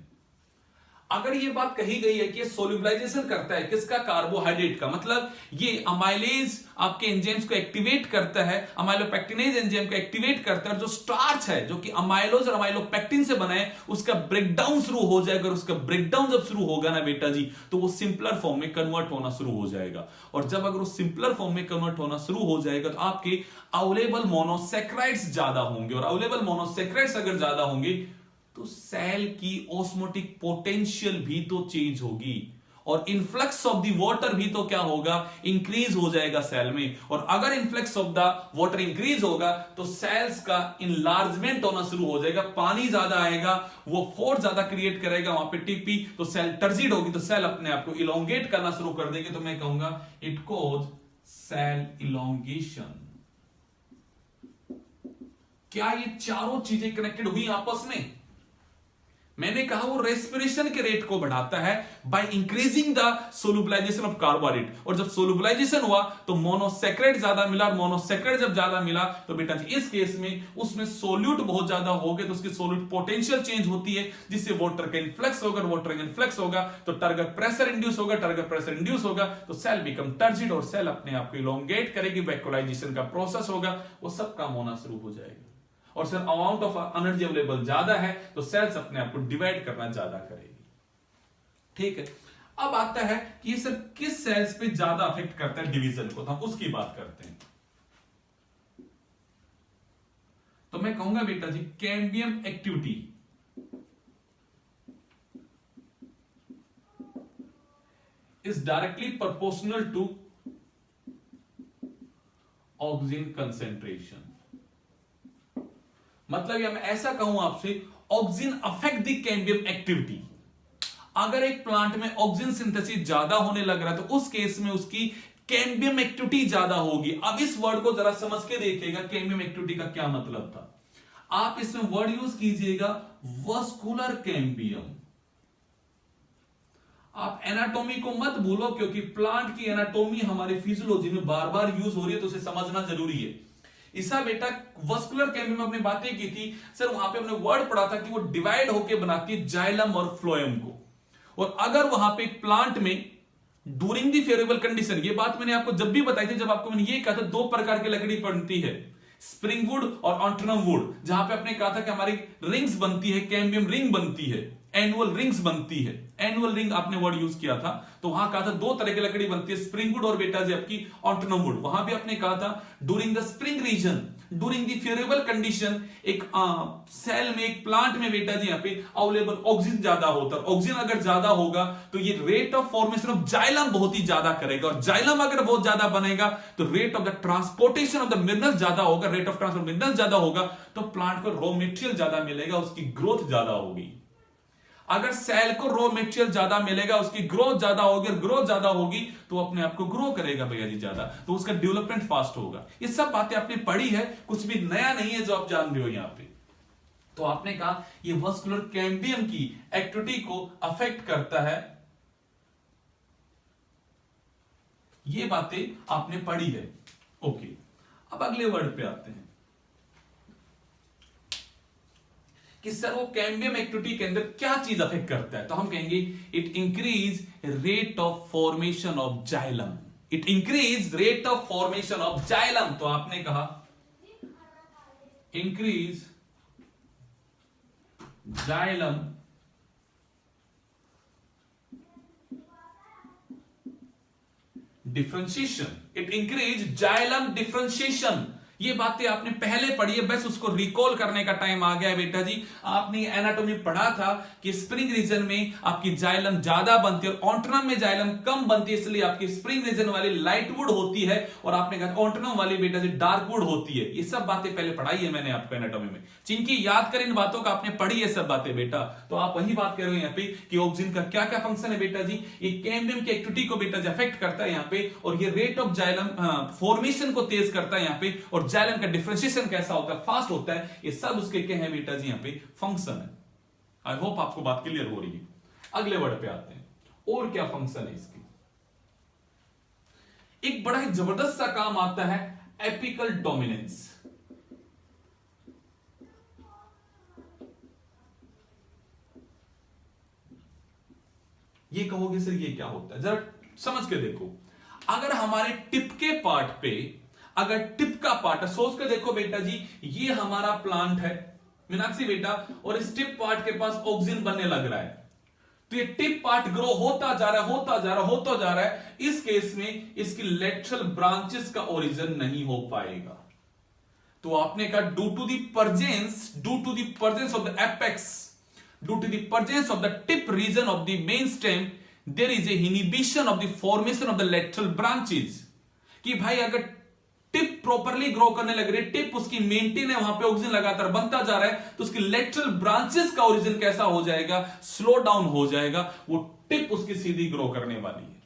अगर ये बात कही गई है कि सोल्यूबलाइजेशन करता है किसका, कार्बोहाइड्रेट का, मतलब ये अमाइलेज आपके एंजाइम्स को एक्टिवेट करता है, अमाइलोपेक्टिनेज एंजाइम को एक्टिवेट करता है। जो स्टार्च है जो कि अमाइलोज और अमाइलोपेक्टिन से बना है उसका ब्रेकडाउन शुरू हो जाएगा, और उसका ब्रेकडाउन जब शुरू होगा ना बेटा जी, तो वो सिंपलर फॉर्म में कन्वर्ट होना शुरू हो जाएगा। और जब अगर वो सिंपलर फॉर्म में कन्वर्ट होना शुरू हो जाएगा तो आपके अवेलेबल मोनोसैकेराइड्स ज्यादा होंगे, और अवेलेबल मोनोसैकेराइड्स अगर ज्यादा होंगे तो सेल की ऑस्मोटिक पोटेंशियल भी तो चेंज होगी, और इनफ्लक्स ऑफ द वाटर भी तो क्या होगा, इंक्रीज हो जाएगा सेल में। और अगर influx of the water increase होगा तो सेल्स का इनलार्जमेंट होना शुरू हो जाएगा, पानी ज्यादा आएगा, वो फोर्स ज्यादा क्रिएट करेगा वहां पे टीपी, तो सेल टर्जिड होगी, तो सेल अपने आप को इलोंगेट करना शुरू कर देगी। तो मैं कहूंगा इट कॉज सेल इलोंगेशन। क्या ये चारों चीजें कनेक्टेड हुई आपस में? मैंने कहा वो रेस्पिरेशन के रेट को बढ़ाता है by increasing the solubilization of carbohydrate, और जब सोल्यूबलाइजेशन हुआ तो मोनोसैकेराइड ज्यादा मिला, और मोनोसैकेराइड जब ज्यादा मिला तो बेटा जी इस केस में उसमें सोल्यूट बहुत ज्यादा हो गए, तो उसकी सोल्यूट पोटेंशियल चेंज होती है, जिससे वाटर का इनफ्लक्स होगा, वाटर का इनफ्लक्स होगा तो टारगेट प्रेशर इंड्यूस होगा, टारगेट प्रेशर इंड्यूस होगा तो सेल बिकम टर्जिड, और सेल अपने आप को इलोंगेट करेगी, वैक्यूलाइजेशन का प्रोसेस होगा, वो सब काम होना शुरू हो जाएगा। और sir amount of energy available ज्यादा है तो सेल्स अपने आप को डिवाइड करना ज्यादा करेगी। ठीक है, अब आता है कि ये सर किस सेल्स पे ज्यादा अफेक्ट करता है डिवीजन को, तो हम उसकी बात करते हैं। तो मैं कहूंगा बेटा जी cambium activity is directly proportional to oxygen concentration. मतलब या मैं ऐसा कहूं आपसे, oxygen affect the cambium activity. अगर एक प्लांट में ऑक्सीजन सिंथेसिस ज्यादा होने लग रहा है तो उस केस में उसकी कैम्बियम एक्टिविटी ज्यादा होगी। अब इस वर्ड को जरा समझ के देखिएगा, कैम्बियम एक्टिविटी का क्या मतलब था। आप इसमें वर्ड यूज कीजिएगा वस्कुलर कैम्बियम। आप एनाटॉमी को मत भूलो, क्योंकि प्लांट की एनाटॉमी हमारी फिजियोलॉजी में बार बार यूज हो रही है, तो उसे समझना जरूरी है। ईसा बेटा वस्कुलर कैम्बियम में अपने बातें की थी सर, वहां पे हमने वर्ड पढ़ा था कि वो डिवाइड होकर बनाती है जाइलम और फ्लोएम को। और अगर वहां पे प्लांट में ड्यूरिंग दी फेवरेबल कंडीशन, ये बात मैंने आपको जब भी बताई थी, जब आपको मैंने ये कहा था दो प्रकार की लकड़ी बनती है, स्प्रिंग वुड और ऑन्टनम वुड, जहां पे आपने कहा था कि हमारी रिंग्स बनती है, कैम्बियम रिंग बनती है, एनुअल रिंग्स बनती है, एनुअल रिंग आपने वर्ड यूज किया था। तो वहां कहा था दो तरह की लकड़ी बनती है, स्प्रिंग वुड और बेटा जी आपकी ऑन्टनम वुड। वहां भी आपने कहा था during the spring reason during the favourable condition एक सेल में, एक प्लांट में बेटा जी यहाँ पे अवेलेबल ऑक्सीजन ज्यादा होता है। ऑक्सीजन अगर ज्यादा होगा तो ये rate of formation of xylem बहुत ही ज्यादा करेगा, और जाइलम अगर बहुत ज्यादा बनेगा तो rate of the transportation of the mineral ज्यादा होगा, रेट ऑफ ट्रांसपोर्ट मिनरल ज्यादा होगा तो प्लांट को रॉ मटेरियल ज्यादा मिलेगा, उसकी ग्रोथ ज्यादा होगी। अगर सेल को रॉ मटेरियल ज्यादा मिलेगा, उसकी ग्रोथ ज्यादा होगी, और ग्रोथ ज्यादा होगी तो अपने आप को ग्रो करेगा भैया जी ज्यादा, तो उसका डेवलपमेंट फास्ट होगा। ये सब बातें आपने पढ़ी है, कुछ भी नया नहीं है जो आप जान रहे हो यहां पे। तो आपने कहा ये वस्कुलर कैम्बियम की एक्टिविटी को अफेक्ट करता है, ये बातें आपने पढ़ी है। ओके, अब अगले वर्ड पे आते हैं कि सर वो कैम्बियम एक्टिविटी के अंदर क्या चीज अफेक्ट करता है। तो हम कहेंगे it increase rate of formation of xylem, it increase rate of formation of xylem. तो आपने कहा increase xylem differentiation, it increase xylem differentiation. ये बातें आपने पहले पढ़ी है, बस उसको रिकॉल करने का टाइम आ गया है बेटा जी। आपने एनाटॉमी पढ़ा था कि स्प्रिंग रीजन में आपकी जाइलम ज्यादा बनती है और ऑन्टनम में जाइलम कम बनती है, इसलिए आपकी स्प्रिंग रीजन वाली लाइट वुड होती है और आपने कहा ऑन्टनम वाली बेटा जी डार्क वुड होती है। ये सब बातें पहले पढ़ाई है मैंने आपको एनाटॉमी में, जिनकी याद कर इन बातों का आपने पढ़ी है सब बातें बेटा। तो आप वही बात कर रहे हो यहाँ पे कि ऑक्सीजन का क्या क्या फंक्शन है बेटा जी, ये कैम्बियम की एक्टिविटी को बेटा जी अफेक्ट करता है यहाँ पे, और ये रेट ऑफ जाइलम फॉर्मेशन को तेज करता है यहाँ पे, और जाइलम का डिफरेंशिएशन कैसा होता है, फास्ट होता है। ये सब उसके क्या है बेटा जी यहाँ पे फंक्शन है। आई होप आपको बात क्लियर हो रही है। अगले वर्ड पे आते हैं, और क्या फंक्शन है इसकी। एक बड़ा ही जबरदस्त सा काम आता है एपिकल डोमिनेंस। ये कहोगे सर ये क्या होता है, जरा समझ के देखो। अगर हमारे टिप के पार्ट पे, अगर टिप का पार्ट है, सोच कर देखो बेटा जी, ये हमारा प्लांट है मीनाक्षी बेटा, और इस टिप पार्ट के पास ऑक्सीजन बनने लग रहा है, तो ये टिप पार्ट ग्रो होता जा रहा है, होता जा रहा है, होता जा रहा है। इस केस में इसकी लेटरल ब्रांचेस का ओरिजिन नहीं हो पाएगा। तो आपने कहा due to the presence of the apex, due to the presence of the tip region of the main stem, there is a inhibition of the formation of the lateral branches। कि भाई अगर tip properly grow करने लग रही है, tip उसकी maintain है, वहां पे ऑक्सीजन लगातार बनता जा रहा है, तो उसकी लेटरल ब्रांचेस का ओरिजिन कैसा हो जाएगा, स्लो डाउन हो जाएगा, वो टिप उसकी सीधी ग्रो करने वाली है।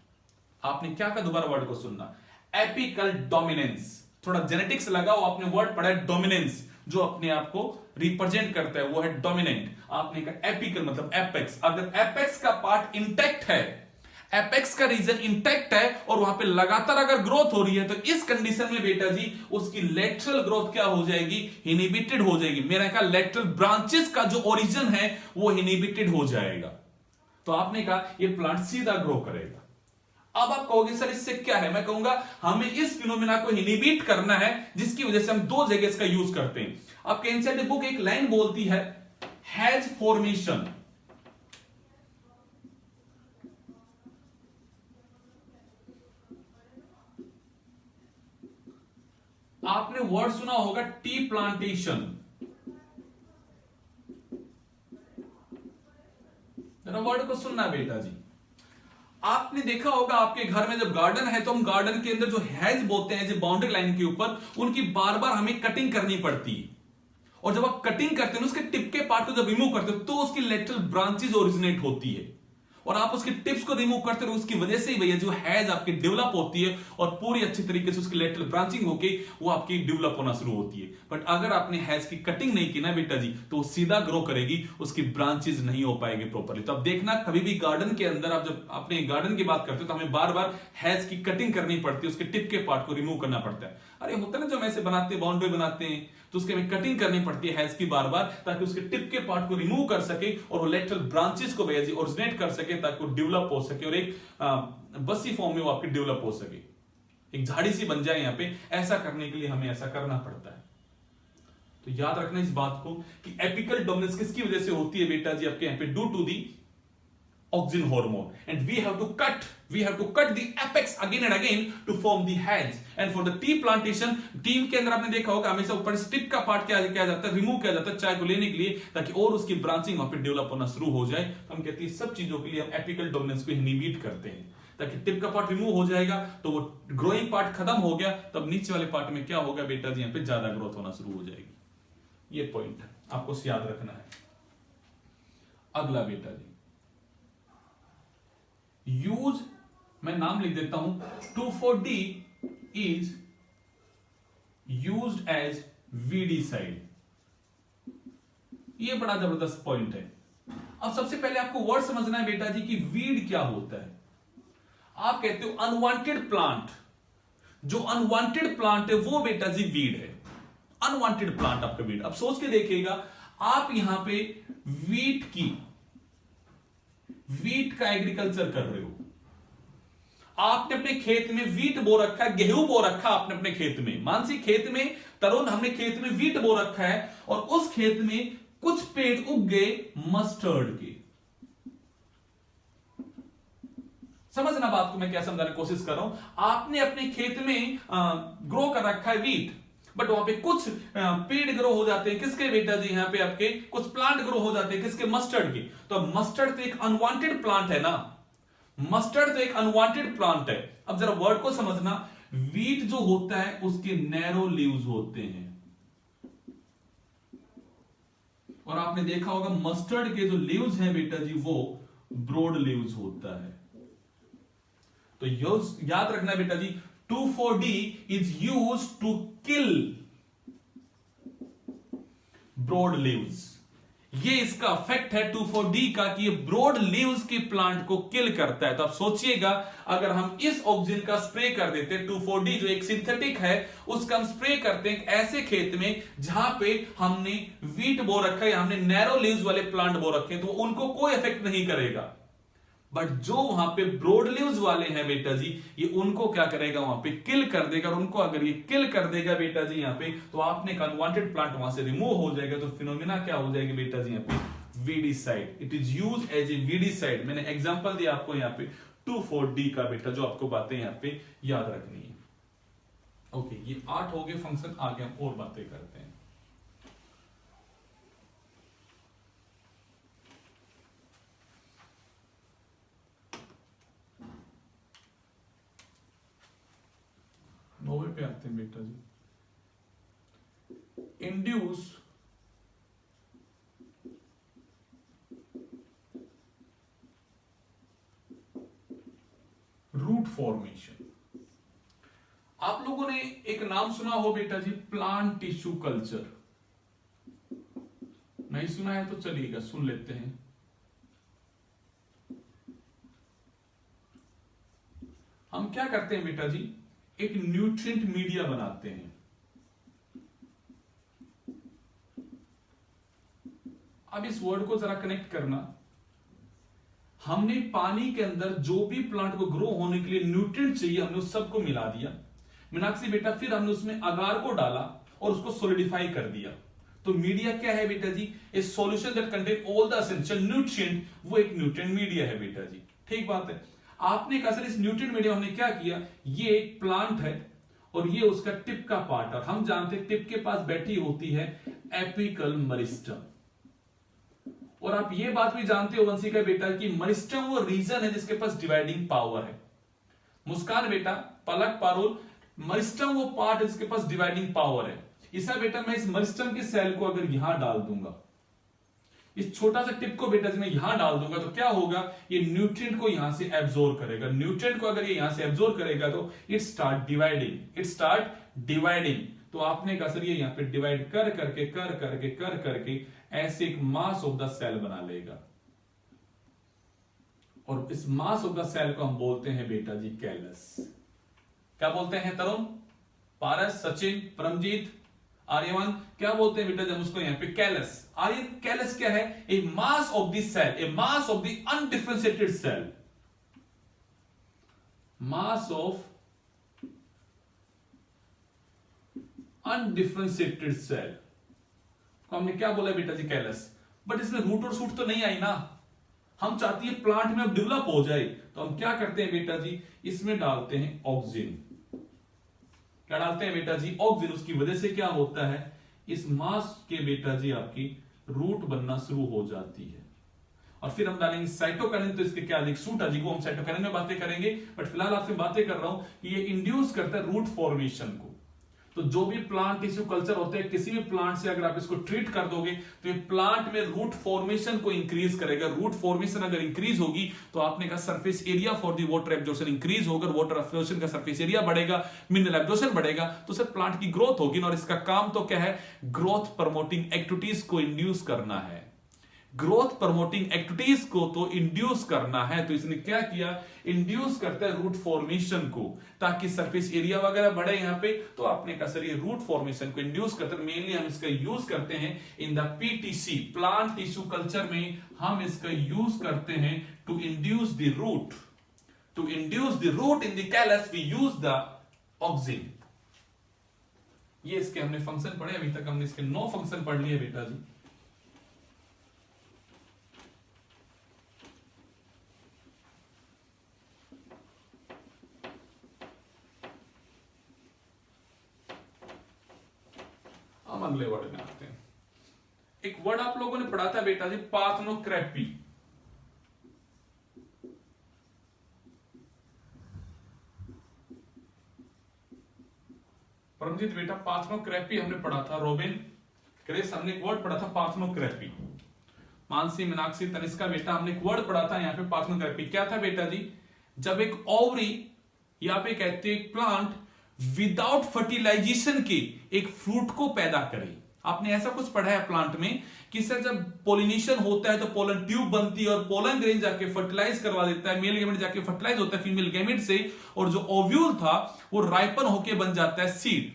आपने क्या कहा, दोबारा वर्ड को सुनना, एपिकल डोमिनेंस। थोड़ा जेनेटिक्स लगाओ, आपने वर्ड पढ़ा है डोमिनेंस, जो अपने आप को रिप्रेजेंट करता है वो है डोमिनेंट। आपने कहा एपिकल मतलब एपेक्स, अगर एपेक्स का पार्ट इंटैक्ट है, एपेक्स का रीजन इंटैक्ट है और वहां पे लगातार अगर ग्रोथ हो रही है, तो इस कंडीशन में बेटा जी उसकी लेटरल ग्रोथ क्या हो जाएगी, इनहिबिटेड हो जाएगी। मेरा कहा लेटरल ब्रांचेस का जो ओरिजिन है वो इनहिबिटेड हो जाएगा। तो आपने कहा ये प्लांट सीधा ग्रो करेगा। अब आप कहोगे सर इससे क्या है, मैं कहूंगा हमें इस फिनोमिना को इनहिबिट करना है, जिसकी वजह से हम दो जगह इसका यूज करते हैं। आपके एनसीईआरटी बुक एक लाइन बोलती है हैज फॉर्मेशन, आपने वर्ड सुना होगा टी प्लांटेशन। जरा वर्ड को सुनना बेटा जी। आपने देखा होगा आपके घर में जब गार्डन है तो हम गार्डन के अंदर जो हैज बोलते हैं, जो बाउंड्री लाइन के ऊपर, उनकी बार बार हमें कटिंग करनी पड़ती है। और जब आप कटिंग करते हैं उसके टिप के पार्ट को जब रिमूव करते हो तो उसकी लेटरल ब्रांचेस ओरिजिनेट होती है, और आप उसके टिप्स को रिमूव करते हो, उसकी वजह से ही भैया जो हैज आपकी डेवलप होती है और पूरी अच्छी तरीके से उसकी लेटरल ब्रांचिंग होके वो आपकी डेवलप होना शुरू होती है। बट अगर आपने हैज की कटिंग नहीं की ना बेटा जी, तो वो सीधा ग्रो करेगी, उसकी ब्रांचेस नहीं हो पाएगी प्रॉपर्ली। तो अब देखना कभी भी गार्डन के अंदर आप जब अपने गार्डन की बात करते हो तो हमें बार बार हैज की कटिंग करनी पड़ती है, उसके टिप के पार्ट को रिमूव करना पड़ता है। अरे होता है ना, जो हम ऐसे बनाते हैं बाउंड्री बनाते हैं तो उसके हमें कटिंग करनी पड़ती है हैज की बार बार, ताकि उसके टिप के पार्ट को रिमूव कर सके और वो लेटरल ब्रांचेस को भैया जी ओरिजिनेट कर सके, ताकि वो डेवलप हो सके और एक बसी फॉर्म में वो आपकी डेवलप हो सके, एक झाड़ी सी बन जाए यहाँ पे। ऐसा करने के लिए हमें ऐसा करना पड़ता है। तो याद रखना इस बात को कि एपिकल डोमिनेंस किसकी वजह से होती है बेटा जी, आपके यहाँ पे due to the auxin hormone, and we have to cut the apex again and again to form the heads. And for the tea plantation, team के अंदर आपने देखा होगा हमेशा ऊपर से टिप का पार्ट क्या जाता है, रिमूव किया जाता है चाय को लेने के लिए, ताकि और उसकी ब्रांचिंग वहां पे डेवलप होना शुरू हो जाए। तो हम कहते हैं सब चीजों के लिए हम एपिकल डोमिनेंस को इनहिबिट करते हैं, ताकि टिप का पार्ट रिमूव हो जाएगा तो वो ग्रोइंग पार्ट खत्म हो गया, तब नीचे वाले पार्ट में क्या होगा बेटा जी, यहाँ पे ज्यादा ग्रोथ होना शुरू हो जाएगी। ये पॉइंट है, आपको याद रखना है। अगला बेटा जी, यूज, मैं नाम लिख देता हूं, 2,4-D is used as weedicide. ये बड़ा जबरदस्त पॉइंट है। अब सबसे पहले आपको वर्ड समझना है बेटा जी कि वीड क्या होता है। आप कहते हो अनवांटेड प्लांट, जो अनवांटेड प्लांट है वो बेटा जी वीड है, अनवांटेड प्लांट आपका वीड। अब सोच के देखिएगा, आप यहां पे वीट का एग्रीकल्चर कर रहे हो, आपने अपने खेत में वीट बो रखा है, गेहूं बो रखा आपने अपने खेत में, मानसी खेत में, तरुण हमने खेत में वीट बो रखा है, और उस खेत में कुछ पेड़ उग गए मस्टर्ड के। समझना बात को मैं क्या समझाने की कोशिश कर रहा हूं। आपने अपने खेत में ग्रो कर रखा है वीट, बट वहां पे कुछ पेड़ ग्रो हो जाते हैं, किसके बेटा जी, यहां पे आपके कुछ प्लांट ग्रो हो जाते हैं, किसके, मस्टर्ड के। तो मस्टर्ड तो एक अनवांटेड प्लांट है ना, मस्टर्ड तो एक अनवांटेड प्लांट है। अब जरा वर्ड को समझना, वीट जो होता है उसके नैरो लीव्स होते हैं, और आपने देखा होगा मस्टर्ड के जो लीव्स हैं बेटा जी वो ब्रॉड लीव्स होता है। तो याद रखना बेटा जी, 2,4-D is use to kill broad leaves. ये इसका इफेक्ट है 2,4-D का कि ये ब्रॉड लीव्स के प्लांट को किल करता है। तो आप सोचिएगा, अगर हम इस ऑक्सिन का स्प्रे कर देते हैं, 2,4-D जो एक सिंथेटिक है उसका हम स्प्रे करते हैं ऐसे खेत में जहां पे हमने वीट बो रखा है या हमने नैरो लीव्स वाले प्लांट बो रखे हैं, तो उनको कोई इफेक्ट नहीं करेगा। बट जो वहां पे ब्रॉड लीव्स वाले हैं बेटा जी, ये उनको क्या करेगा, वहां पे किल कर देगा। और उनको अगर ये किल कर देगा बेटा जी यहाँ पे, तो आपने एक अनवांटेड प्लांट वहां से रिमूव हो जाएगा। तो फिनोमिना क्या हो जाएगी बेटा जी यहाँ पे, weedicide. It is use as a weedicide. मैंने एग्जांपल दिया आपको यहाँ पे 2,4-D का बेटा, जो आपको बातें यहाँ पे याद रखनी है। ओके, ये 8 हो गए फंक्शन। आगे हम और बातें करते हैं। नोवे पे आते हैं बेटा जी, इंड्यूस रूट फॉर्मेशन। आप लोगों ने एक नाम सुना हो बेटा जी, प्लांट टिश्यू कल्चर। नहीं सुना है तो चलिएगा सुन लेते हैं। हम क्या करते हैं बेटा जी, एक न्यूट्रिएंट मीडिया बनाते हैं। अब इस वर्ड को जरा कनेक्ट करना, हमने पानी के अंदर जो भी प्लांट को ग्रो होने के लिए न्यूट्रिएंट चाहिए, हमने उस सबको मिला दिया मीनाक्षी बेटा। फिर हमने उसमें अगार को डाला और उसको सॉलिडिफाई कर दिया। तो मीडिया क्या है बेटा जी, a solution that contain all the essential nutrient, वो एक न्यूट्रिएंट मीडिया है बेटा जी। ठीक बात है। आपने कहा सर इस न्यूट्रिएंट मीडिया हमने क्या किया, ये एक प्लांट है और ये उसका टिप का पार्ट, और हम जानते हैं टिप के पास बैठी होती है एपिकल मेरिस्टम। और आप ये बात भी जानते हो वंशिका बेटा कि मेरिस्टम वो रीजन है जिसके पास डिवाइडिंग पावर है। मुस्कान बेटा, पलक, पारुल, मेरिस्टम वो पार्ट है जिसके पास डिवाइडिंग पावर है। ईसा बेटा, मैं इस मेरिस्टम के सेल को अगर यहां डाल दूंगा, इस छोटा सा टिप को बेटा जी मैं यहां डाल दूंगा, तो क्या होगा, ये न्यूट्रिएंट को यहां से एब्जॉर्ब करेगा। न्यूट्रिएंट को अगर ये यहां से एब्जॉर्ब करेगा तो इट स्टार्ट डिवाइडिंग। तो आपने कहा सर ये यहां पे डिवाइड कर करके ऐसे एक मास ऑफ द सेल बना लेगा, और इस मास ऑफ द सेल को हम बोलते हैं बेटा जी कैलस। क्या बोलते हैं तरुण, पारस, सचिन, परमजीत, आर्यमान, क्या बोलते हैं बेटा जब उसको यहां पे, कैलस। आर्यन, कैलस क्या है, a mass of the cell, a mass of the undifferentiated cell, mass of undifferentiated cell को हमने क्या बोला बेटा जी, कैलस। बट इसमें रूट और शूट तो नहीं आई ना, हम चाहती है प्लांट में अब डेवलप हो जाए, तो हम क्या करते हैं बेटा जी, इसमें डालते हैं ऑक्सीजन। क्या डालते हैं बेटा जी, ऑक्सीजन। उसकी वजह से क्या होता है, इस मास के बेटा जी आपकी रूट बनना शुरू हो जाती है। और फिर हम डालेंगे साइटोकाइनिन, तो इसके क्या अधिक सूट अजीब, हम साइटोकाइनिन में बातें करेंगे, बट फिलहाल आपसे बातें कर रहा हूं कि ये इंड्यूस करता है रूट फॉर्मेशन को। तो जो भी प्लांट टिश्यू कल्चर होते हैं, किसी भी प्लांट से अगर आप इसको ट्रीट कर दोगे तो ये प्लांट में रूट फॉर्मेशन को इंक्रीज करेगा। रूट फॉर्मेशन अगर इंक्रीज होगी तो आपने कहा surface area for the water absorption increase होगा, वाटर एब्जॉर्प्शन का सरफेस एरिया बढ़ेगा, मिनरल एब्जॉर्प्शन बढ़ेगा, तो सर प्लांट की ग्रोथ होगी। और इसका काम तो क्या है, ग्रोथ प्रमोटिंग एक्टिविटीज को इंड्यूस करना है, ग्रोथ प्रमोटिंग एक्टिविटीज को तो इंड्यूस करना है। तो इसने क्या किया, इंड्यूस करता है रूट फॉर्मेशन को, ताकि सरफेस एरिया वगैरह बढ़े यहां पे। तो आपने कहा सर ये रूट फॉर्मेशन को इंड्यूस करते हैं, मेनली हम इसका यूज करते हैं in the PTC, plant tissue culture में हम इसका यूज करते हैं to induce the root, to induce the root in the callus we use the oxygen. ये इसके हमने फंक्शन पढ़े, अभी तक हमने इसके 9 फंक्शन पढ़ लिए बेटा जी। हम अगले वर्ड में आते हैं। एक वर्ड आप लोगों ने पढ़ा था बेटा जी, पार्थेनोक्रेपी। परमजीत बेटा, पार्थेनोक्रेपी हमने पढ़ा था। रोबिन, क्रिस, हमने एक वर्ड पढ़ा था पार्थेनोक्रेपी। मानसी, मीनाक्षी, तनिष्का बेटा, हमने एक वर्ड पढ़ा था यहाँ पे पार्थेनोक्रेपी। क्या था बेटा जी, जब एक ओवरी या पे कहते हैं एक प्लांट विदाउट फर्टिलाइजेशन के एक फ्रूट को पैदा करे। आपने ऐसा कुछ पढ़ा है प्लांट में कि सर जब पोलिनेशन होता है तो पोलन ट्यूब बनती है और पोलन ग्रेन जाके फर्टिलाइज करवा देता है, मेल गैमेट जाके फर्टिलाइज होता है फीमेल गैमेट से, और जो ओव्यूल था वो राइपन होके बन जाता है सीड।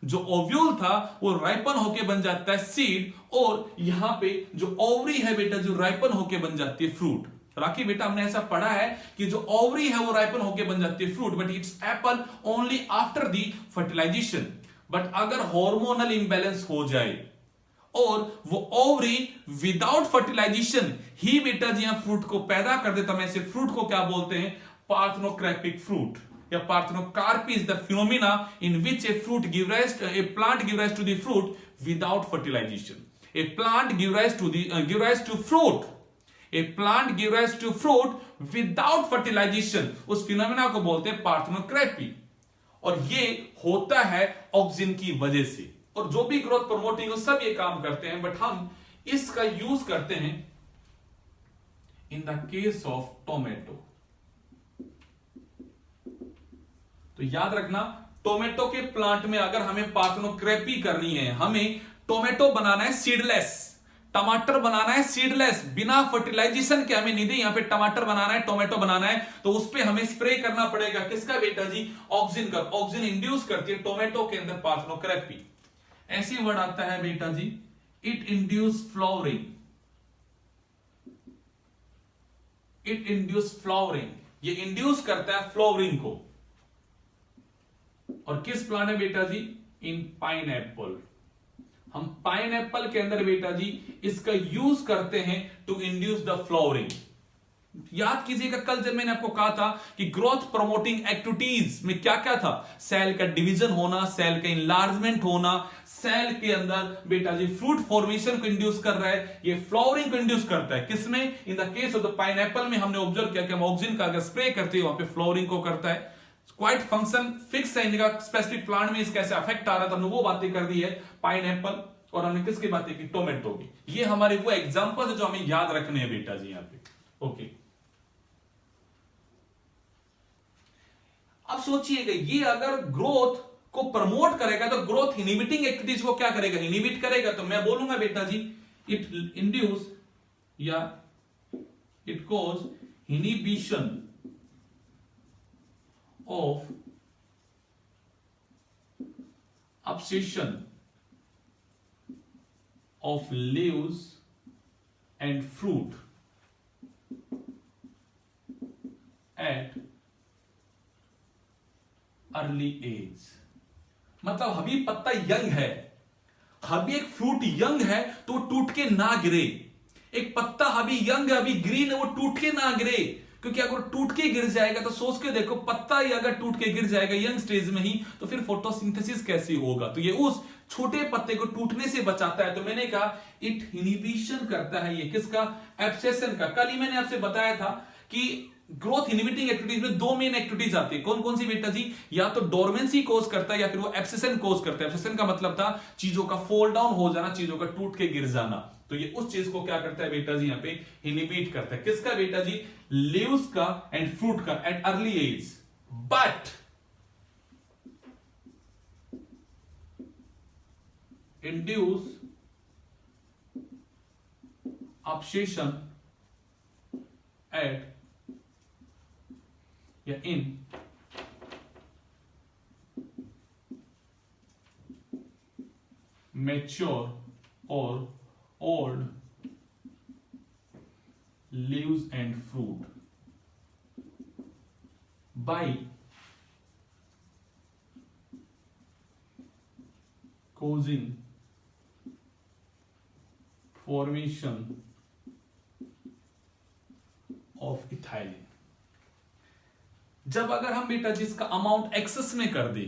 जो ओव्यूल था वो राइपन होके बन जाता है सीड, और यहां पे जो ओवरी है बेटा जो राइपन होके बन जाती है फ्रूट। राखी बेटा, हमने ऐसा पढ़ा है कि जो ओवरी है वो राइपन होके बन जाती है fruit, but it's apple only after the fertilisation. But अगर हार्मोनल इंबैलेंस हो जाए और वो ओवरी विदाउट फर्टिलाइजेशन ही बेटा जी यहां फ्रूट को पैदा कर देता, मैं इसे फ्रूट को क्या बोलते हैं, पार्थेनोक्रेपिक फ्रूट या parthenocarpy is the phenomena in which a plant give rise to the fruit without fertilisation. A plant give rise to fruit, a plant give rise to fruit without fertilisation, उस phenomena को बोलते हैं पार्थेनोक्रेपी। और ये होता है oxygen की वजह से। और जो भी ग्रोथ प्रमोटिंग हो सब ये काम करते हैं, बट हम इसका यूज करते हैं in the case of tomato. तो याद रखना, टोमेटो के प्लांट में अगर हमें पार्थेनोक्रेपी करनी है, हमें टोमेटो बनाना है सीडलेस, टमाटर बनाना है सीडलेस, बिना फर्टिलाइजेशन के हमें निधि यहां पे टमाटर बनाना है, टोमेटो बनाना है, तो उस पे हमें स्प्रे करना पड़ेगा किसका बेटा जी, ऑक्सीजन का। ऑक्सीजन इंड्यूस करती है टोमेटो के अंदर पार्थेनोक्रेपी। ऐसी वर्ड आता है बेटा जी, it induce flowering, it induce flowering, ये इंड्यूस करता है फ्लावरिंग को। और किस प्लांट है बेटा जी, इन पाइनएप्पल। हम पाइनएप्पल के अंदर बेटा जी इसका यूज करते हैं टू इंड्यूस द फ्लावरिंग। याद कीजिएगा कल जब मैंने आपको कहा था कि ग्रोथ प्रमोटिंग एक्टिविटीज में क्या क्या था, सेल का डिवीजन होना, सेल का इंलार्जमेंट होना, सेल के अंदर बेटा जी फ्रूट फॉर्मेशन को इंड्यूस कर रहा है, ये फ्लावरिंग को इंड्यूस करता है। किसमें, in the case of the pineapple में हमने ऑब्जर्व किया कि हम ऑक्सीजन का अगर स्प्रे करते हैं वहां पे फ्लावरिंग को करता है। क्वाइट फंक्शन फिक्स है इनका, स्पेसिफिक प्लांट में इसका कैसे अफेक्ट आ रहा था, हमने वो बातें कर दी है पाइनएप्पल, और हमने किसकी बातें की, टोमेटो की। ये हमारे वो एग्जांपल है जो हमें याद रखने हैं बेटा जी यहां पे। ओके, अब सोचिएगा ये अगर ग्रोथ को प्रमोट करेगा तो ग्रोथ इनहिबिटिंग एक्टिविटीज को क्या करेगा, इनहिबिट करेगा। तो मैं बोलूंगा बेटा जी इट इंड्यूस या it cause inhibition of abscission of leaves and fruit at early age। मतलब अभी पत्ता यंग है, अभी एक फ्रूट यंग है तो टूट के ना गिरे। एक पत्ता अभी यंग है, अभी ग्रीन है, वो टूट के ना गिरे, क्योंकि अगर टूट के गिर जाएगा तो सोच के देखो, पत्ता ही अगर टूट के गिर जाएगा यंग स्टेज में ही, तो फिर फोटोसिंथेसिस कैसे होगा? तो ये उस छोटे पत्ते को टूटने से बचाता है। तो मैंने कहा इट इनहिबिशन करता है ये किसका? एब्सेशन का। कल ही मैंने आपसे बताया था कि ग्रोथ इनहिबिटिंग एक्टिविटीज में दो मेन एक्टिविटीज आती है। कौन कौन सी बेटा जी? या तो डोरमेंसी कोज करता है या फिर वो एब्सेशन कोज करता है। एब्सेशन का मतलब था चीजों का फॉल डाउन हो जाना, चीजों का टूट के गिर जाना। तो ये उस चीज को क्या करता है बेटा जी? यहां पे इनहिबिट करता है। किसका बेटा जी? लीव्स का एंड फ्रूट का at early age. But induce abscission at या in mature or old leaves and fruit by causing formation of ethylene. जब अगर हम बेटा जी इसका अमाउंट एक्सेस में कर दे,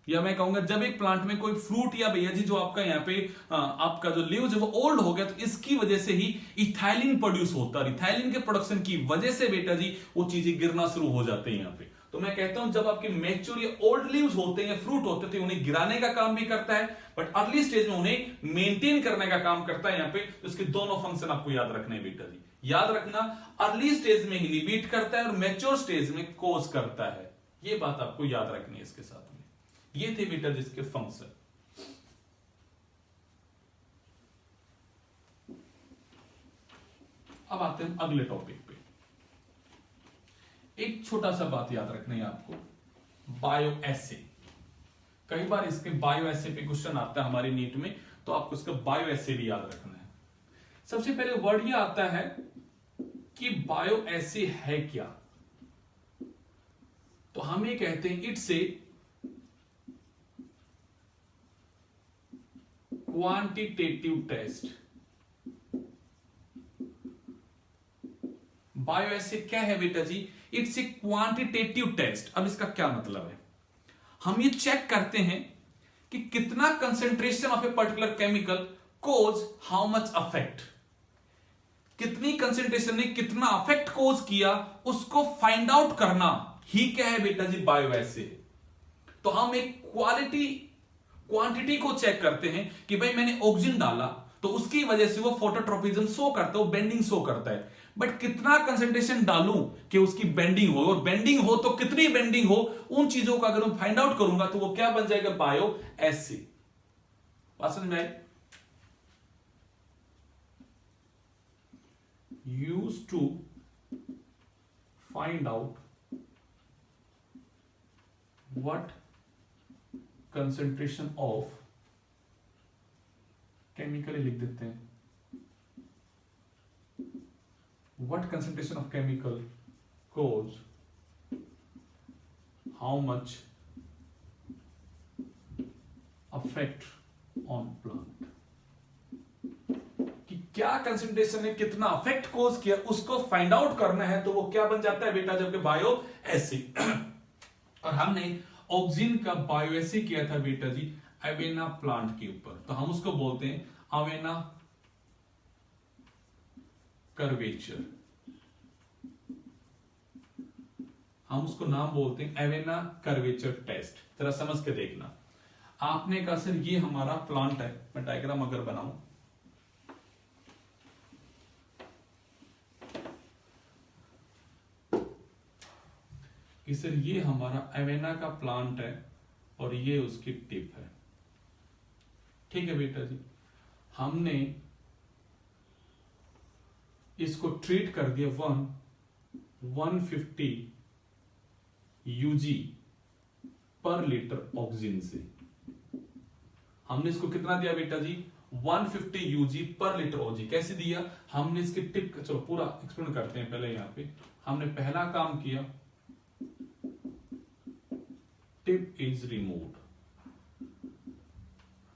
या मैं कहूंगा जब एक प्लांट में कोई फ्रूट या भैया जी जो आपका यहाँ पे आपका जो लीव्स है वो ओल्ड हो गया, तो इसकी वजह से ही इथाइलिन प्रोड्यूस होता है। इथाइलिन के प्रोडक्शन की वजह से बेटा जी वो चीजें गिरना शुरू हो जाते हैं यहाँ पे। तो मैं कहता हूं जब आपके मैच्योर या ओल्ड लीव्स होते हैं या फ्रूट होते हैं तो उन्हें गिराने का काम भी करता है, बट अर्ली स्टेज में उन्हें मेंटेन करने का काम करता है यहाँ पे। तो इसके दोनों फंक्शन आपको याद रखने हैं बेटा जी। याद रखना, अर्ली स्टेज में इनहिबिट करता है और मैच्योर स्टेज में कोज करता है। ये बात आपको याद रखनी है इसके साथ में। ये थे बेटा जिसके फंक्शन। अब आते हैं अगले टॉपिक पे। एक छोटा सा बात याद रखना है आपको, बायो एसे। कई बार इसके बायो एसे पे क्वेश्चन आता है हमारी नीट में, तो आपको इसका बायो एसे भी याद रखना है। सबसे पहले वर्ड ये आता है कि बायो एसे है क्या? तो हम ये कहते हैं it's a quantitative test. Bio assay क्या है बेटा जी? It's a quantitative test. अब इसका क्या मतलब है? हम ये चेक करते हैं कि कितना concentration of a particular chemical cause how much affect. कितनी कंसेंट्रेशन ने कितना अफेक्ट कोज किया, उसको फाइंड आउट करना ही क्या है बेटा जी? बायो एसे। तो हम एक क्वांटिटी को चेक करते हैं कि भाई मैंने ऑक्सीजन डाला तो उसकी वजह से वो फोटोट्रोपिज्म शो करता है, वो बेंडिंग शो करता है। बट कितना कंसेंट्रेशन डालूं कि उसकी बेंडिंग हो, और बेंडिंग हो तो कितनी बेंडिंग हो, उन चीजों का अगर मैं फाइंड आउट करूंगा तो वो क्या बन जाएगा? Bio assay. बात समझ में आई? Use to find out what concentration of, chemically लिख देते हैं, what concentration of chemical cause how much effect on plant। कि क्या कंसेंट्रेशन ने कितना अफेक्ट कोज किया उसको फाइंड आउट करना है, तो वो क्या बन जाता है बेटा? जबकि बायो एसिड। और हमने ऑक्सीजन का बायो एसिड किया था बेटा जी अवेना प्लांट के ऊपर, तो हम उसको बोलते हैं अवेना कर्वेचर। हम उसको नाम बोलते हैं एवेना कर्वेचर टेस्ट। जरा समझ के देखना। आपने कहा सर ये हमारा प्लांट है, मैं डायग्राम अगर बनाऊं, कि सर ये हमारा एवेना का प्लांट है और ये उसकी टिप है। ठीक है बेटा जी, हमने इसको ट्रीट कर दिया 150 यूजी पर लीटर ऑक्सीजन से। हमने इसको कितना दिया बेटा जी? 150 यूजी पर लीटर ऑक्सीजन। कैसे दिया? हमने इसकी टिप, चलो पूरा एक्सप्लेन करते हैं। पहले यहां पे हमने पहला काम किया, टिप इज रिमूव्ड।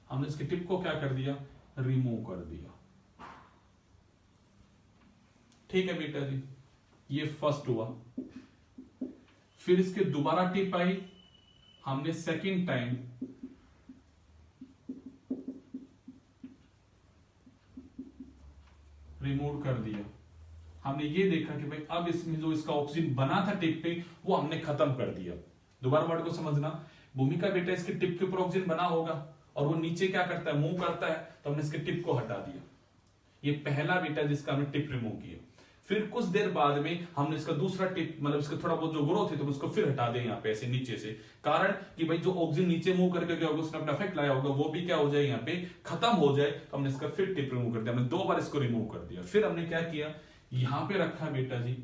हमने इसकी टिप को क्या कर दिया? रिमूव कर दिया। ठीक है बेटा जी, ये फर्स्ट हुआ। फिर इसके दोबारा टिप आई, हमने सेकंड टाइम रिमूव कर दिया। हमने ये देखा कि भाई अब इसमें जो इसका ऑक्सीजन बना था टिप पे वो हमने खत्म कर दिया। दोबारा वर्ड को समझना, भूमिका बेटा इसके टिप के ऊपर ऑक्सीजन बना होगा और वो नीचे क्या करता है, मूव करता है, तो हमने इसके टिप को हटा दिया। ये पहला बेटा जिसका हमने टिप रिमूव किया। फिर कुछ देर बाद में हमने इसका दूसरा टिप, मतलब इसका थोड़ा बहुत जो ग्रोथ है तो उसको फिर हटा दें यहाँ पे ऐसे नीचे से, कारण कि भाई जो ऑक्सीजन नीचे मूव करके गया होगा, उसने अपना इफेक्ट लाया होगा, वो भी क्या हो जाए, यहाँ पे खत्म हो जाए। तो हमने इसका फिर टिप रिमूव कर दिया, हमने 2 बार इसको रिमूव कर दिया। फिर हमने क्या किया, यहां पे रखा बेटा जी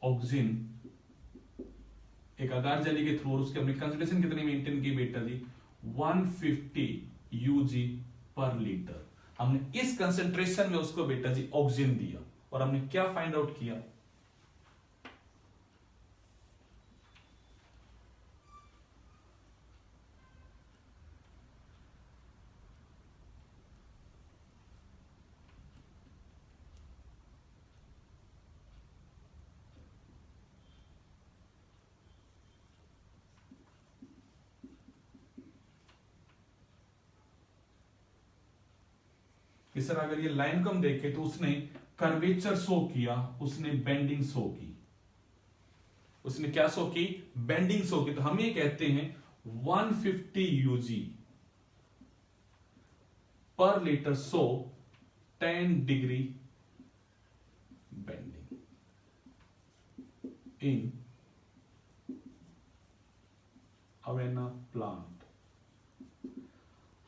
ऑक्सीजन एक आधार जाली के थ्रू, और उसके हमने कंसंट्रेशन कितनी मेंटेन की बेटा जी, 150 यूजी पर लीटर। हमने इस कंसंट्रेशन में उसको बेटा जी ऑक्सीजन दिया और हमने क्या फाइंड आउट किया, कि सर अगर ये लाइन को हम देखें तो उसने कर्वेचर शो किया, उसने बेंडिंग शो की। उसने क्या शो की, बेंडिंग शो की। तो हम ये कहते हैं 150 यूजी पर लीटर शो 10 डिग्री बेंडिंग इन अवेना प्लांट।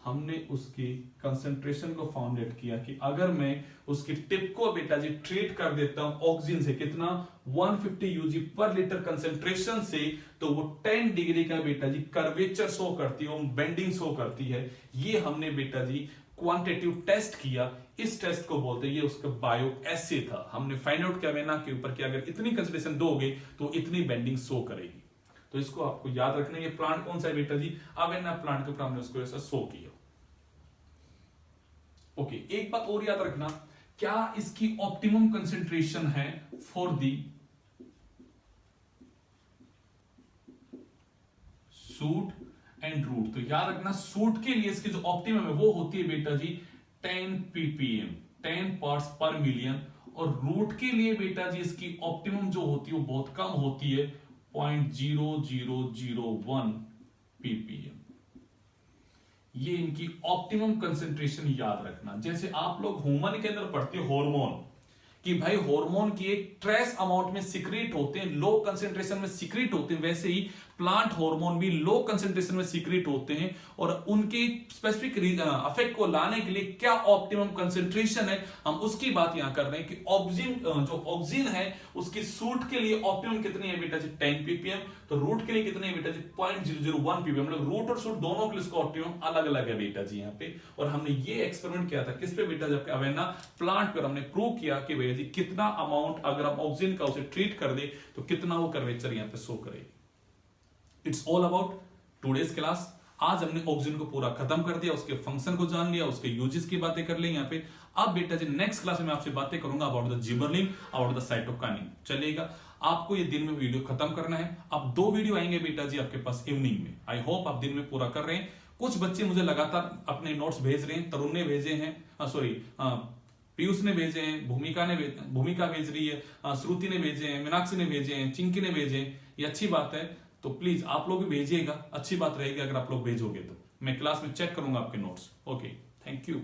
हमने उसकी कंसंट्रेशन को फाउंडेड किया कि अगर मैं उसकी टिप को बेटा जी ट्रीट कर देता हूं ऑक्सीजन से, कितना, 150 यूजी पर लीटर कंसंट्रेशन से, तो वो 10 डिग्री का बेटा जी कर्वेचर शो करती है, बेंडिंग शो करती है। ये हमने बेटा जी क्वांटिटेटिव टेस्ट किया। इस टेस्ट को बोलते हैं, ये उसका बायो एसे था। हमने फाइंड आउट किया वेना के ऊपर कि अगर इतनी कंसंट्रेशन दोगे तो इतनी बेंडिंग शो करेगी। तो इसको आपको याद रखना। ये प्लांट कौन सा है बेटा जी, अवेना प्लांट के ऊपर हमने उसको ऐसा शो किया। ओके, एक बात और याद रखना, क्या इसकी ऑप्टिमम कंसेंट्रेशन है for the shoot and root. तो याद रखना, सूट के लिए इसकी जो ऑप्टिमम है वो होती है बेटा जी 10 ppm, 10 पार्ट्स पर मिलियन। और रूट के लिए बेटा जी इसकी ऑप्टिमम जो होती है वो बहुत कम होती है, 0.0001 ppm। ये इनकी ऑप्टिमम कंसेंट्रेशन याद रखना। जैसे आप लोग ह्यूमन के अंदर पढ़ते हो हार्मोन, कि भाई हार्मोन की एक ट्रेस अमाउंट में सिक्रीट होते हैं, लो कंसेंट्रेशन में सिक्रीट होते हैं, वैसे ही प्लांट हार्मोन भी लो कंसेंट्रेशन में सिक्रीट होते हैं। और उनके स्पेसिफिक इफेक्ट को लाने के लिए क्या ऑप्टिमम कंसेंट्रेशन है, हम उसकी बात यहां कर रहे हैं कि ऑक्सीजन जो ऑक्सीजन है उसकी सूट के लिए ऑप्टिमम कितनी है बेटा जी 10 ppm, तो रूट के लिए कितनी है बेटा जी 0.001 ppm। मतलब रूट और सूट दोनों के लिए इसका ऑप्टिमम अलग अलग है बेटा जी यहाँ पे। और हमने ये एक्सपेरिमेंट किया था किस पे बेटा, जबकि अवेना प्लांट पर हमने प्रूव किया कि भैया जी कितना अमाउंट अगर हम ऑक्सीजन का उसे ट्रीट कर दे तो कितना वो कर्वेचर यहाँ पे शो करेगी। It's all about today's class. आज हमने ऑक्सीजन को पूरा खत्म कर दिया, उसके फंक्शन को जान लिया, उसके यूजेस की बातें कर ली यहाँ पे। अब बेटा जी नेक्स्ट क्लास में मैं आपसे बातें करूंगा about the gibberellin, about the cytokinin. चलेगा, आपको ये दिन में वीडियो खत्म करना है। अब 2 वीडियो आएंगे बेटा जी आपके पास इवनिंग में। आई होप आप दिन में पूरा कर रहे हैं। कुछ बच्चे मुझे लगातार अपने नोट्स भेज रहे हैं, तरुण ने भेजे हैं, पीयूष ने भेजे हैं, भूमिका भेज रही है, श्रुति ने भेजे हैं, मीनाक्षी ने भेजे हैं, चिंकी ने भेजे हैं। ये अच्छी बात है, तो प्लीज आप लोग भी भेजिएगा, अच्छी बात रहेगी अगर आप लोग भेजोगे तो। मैं क्लास में चेक करूंगा आपके नोट्स। Okay, thank you.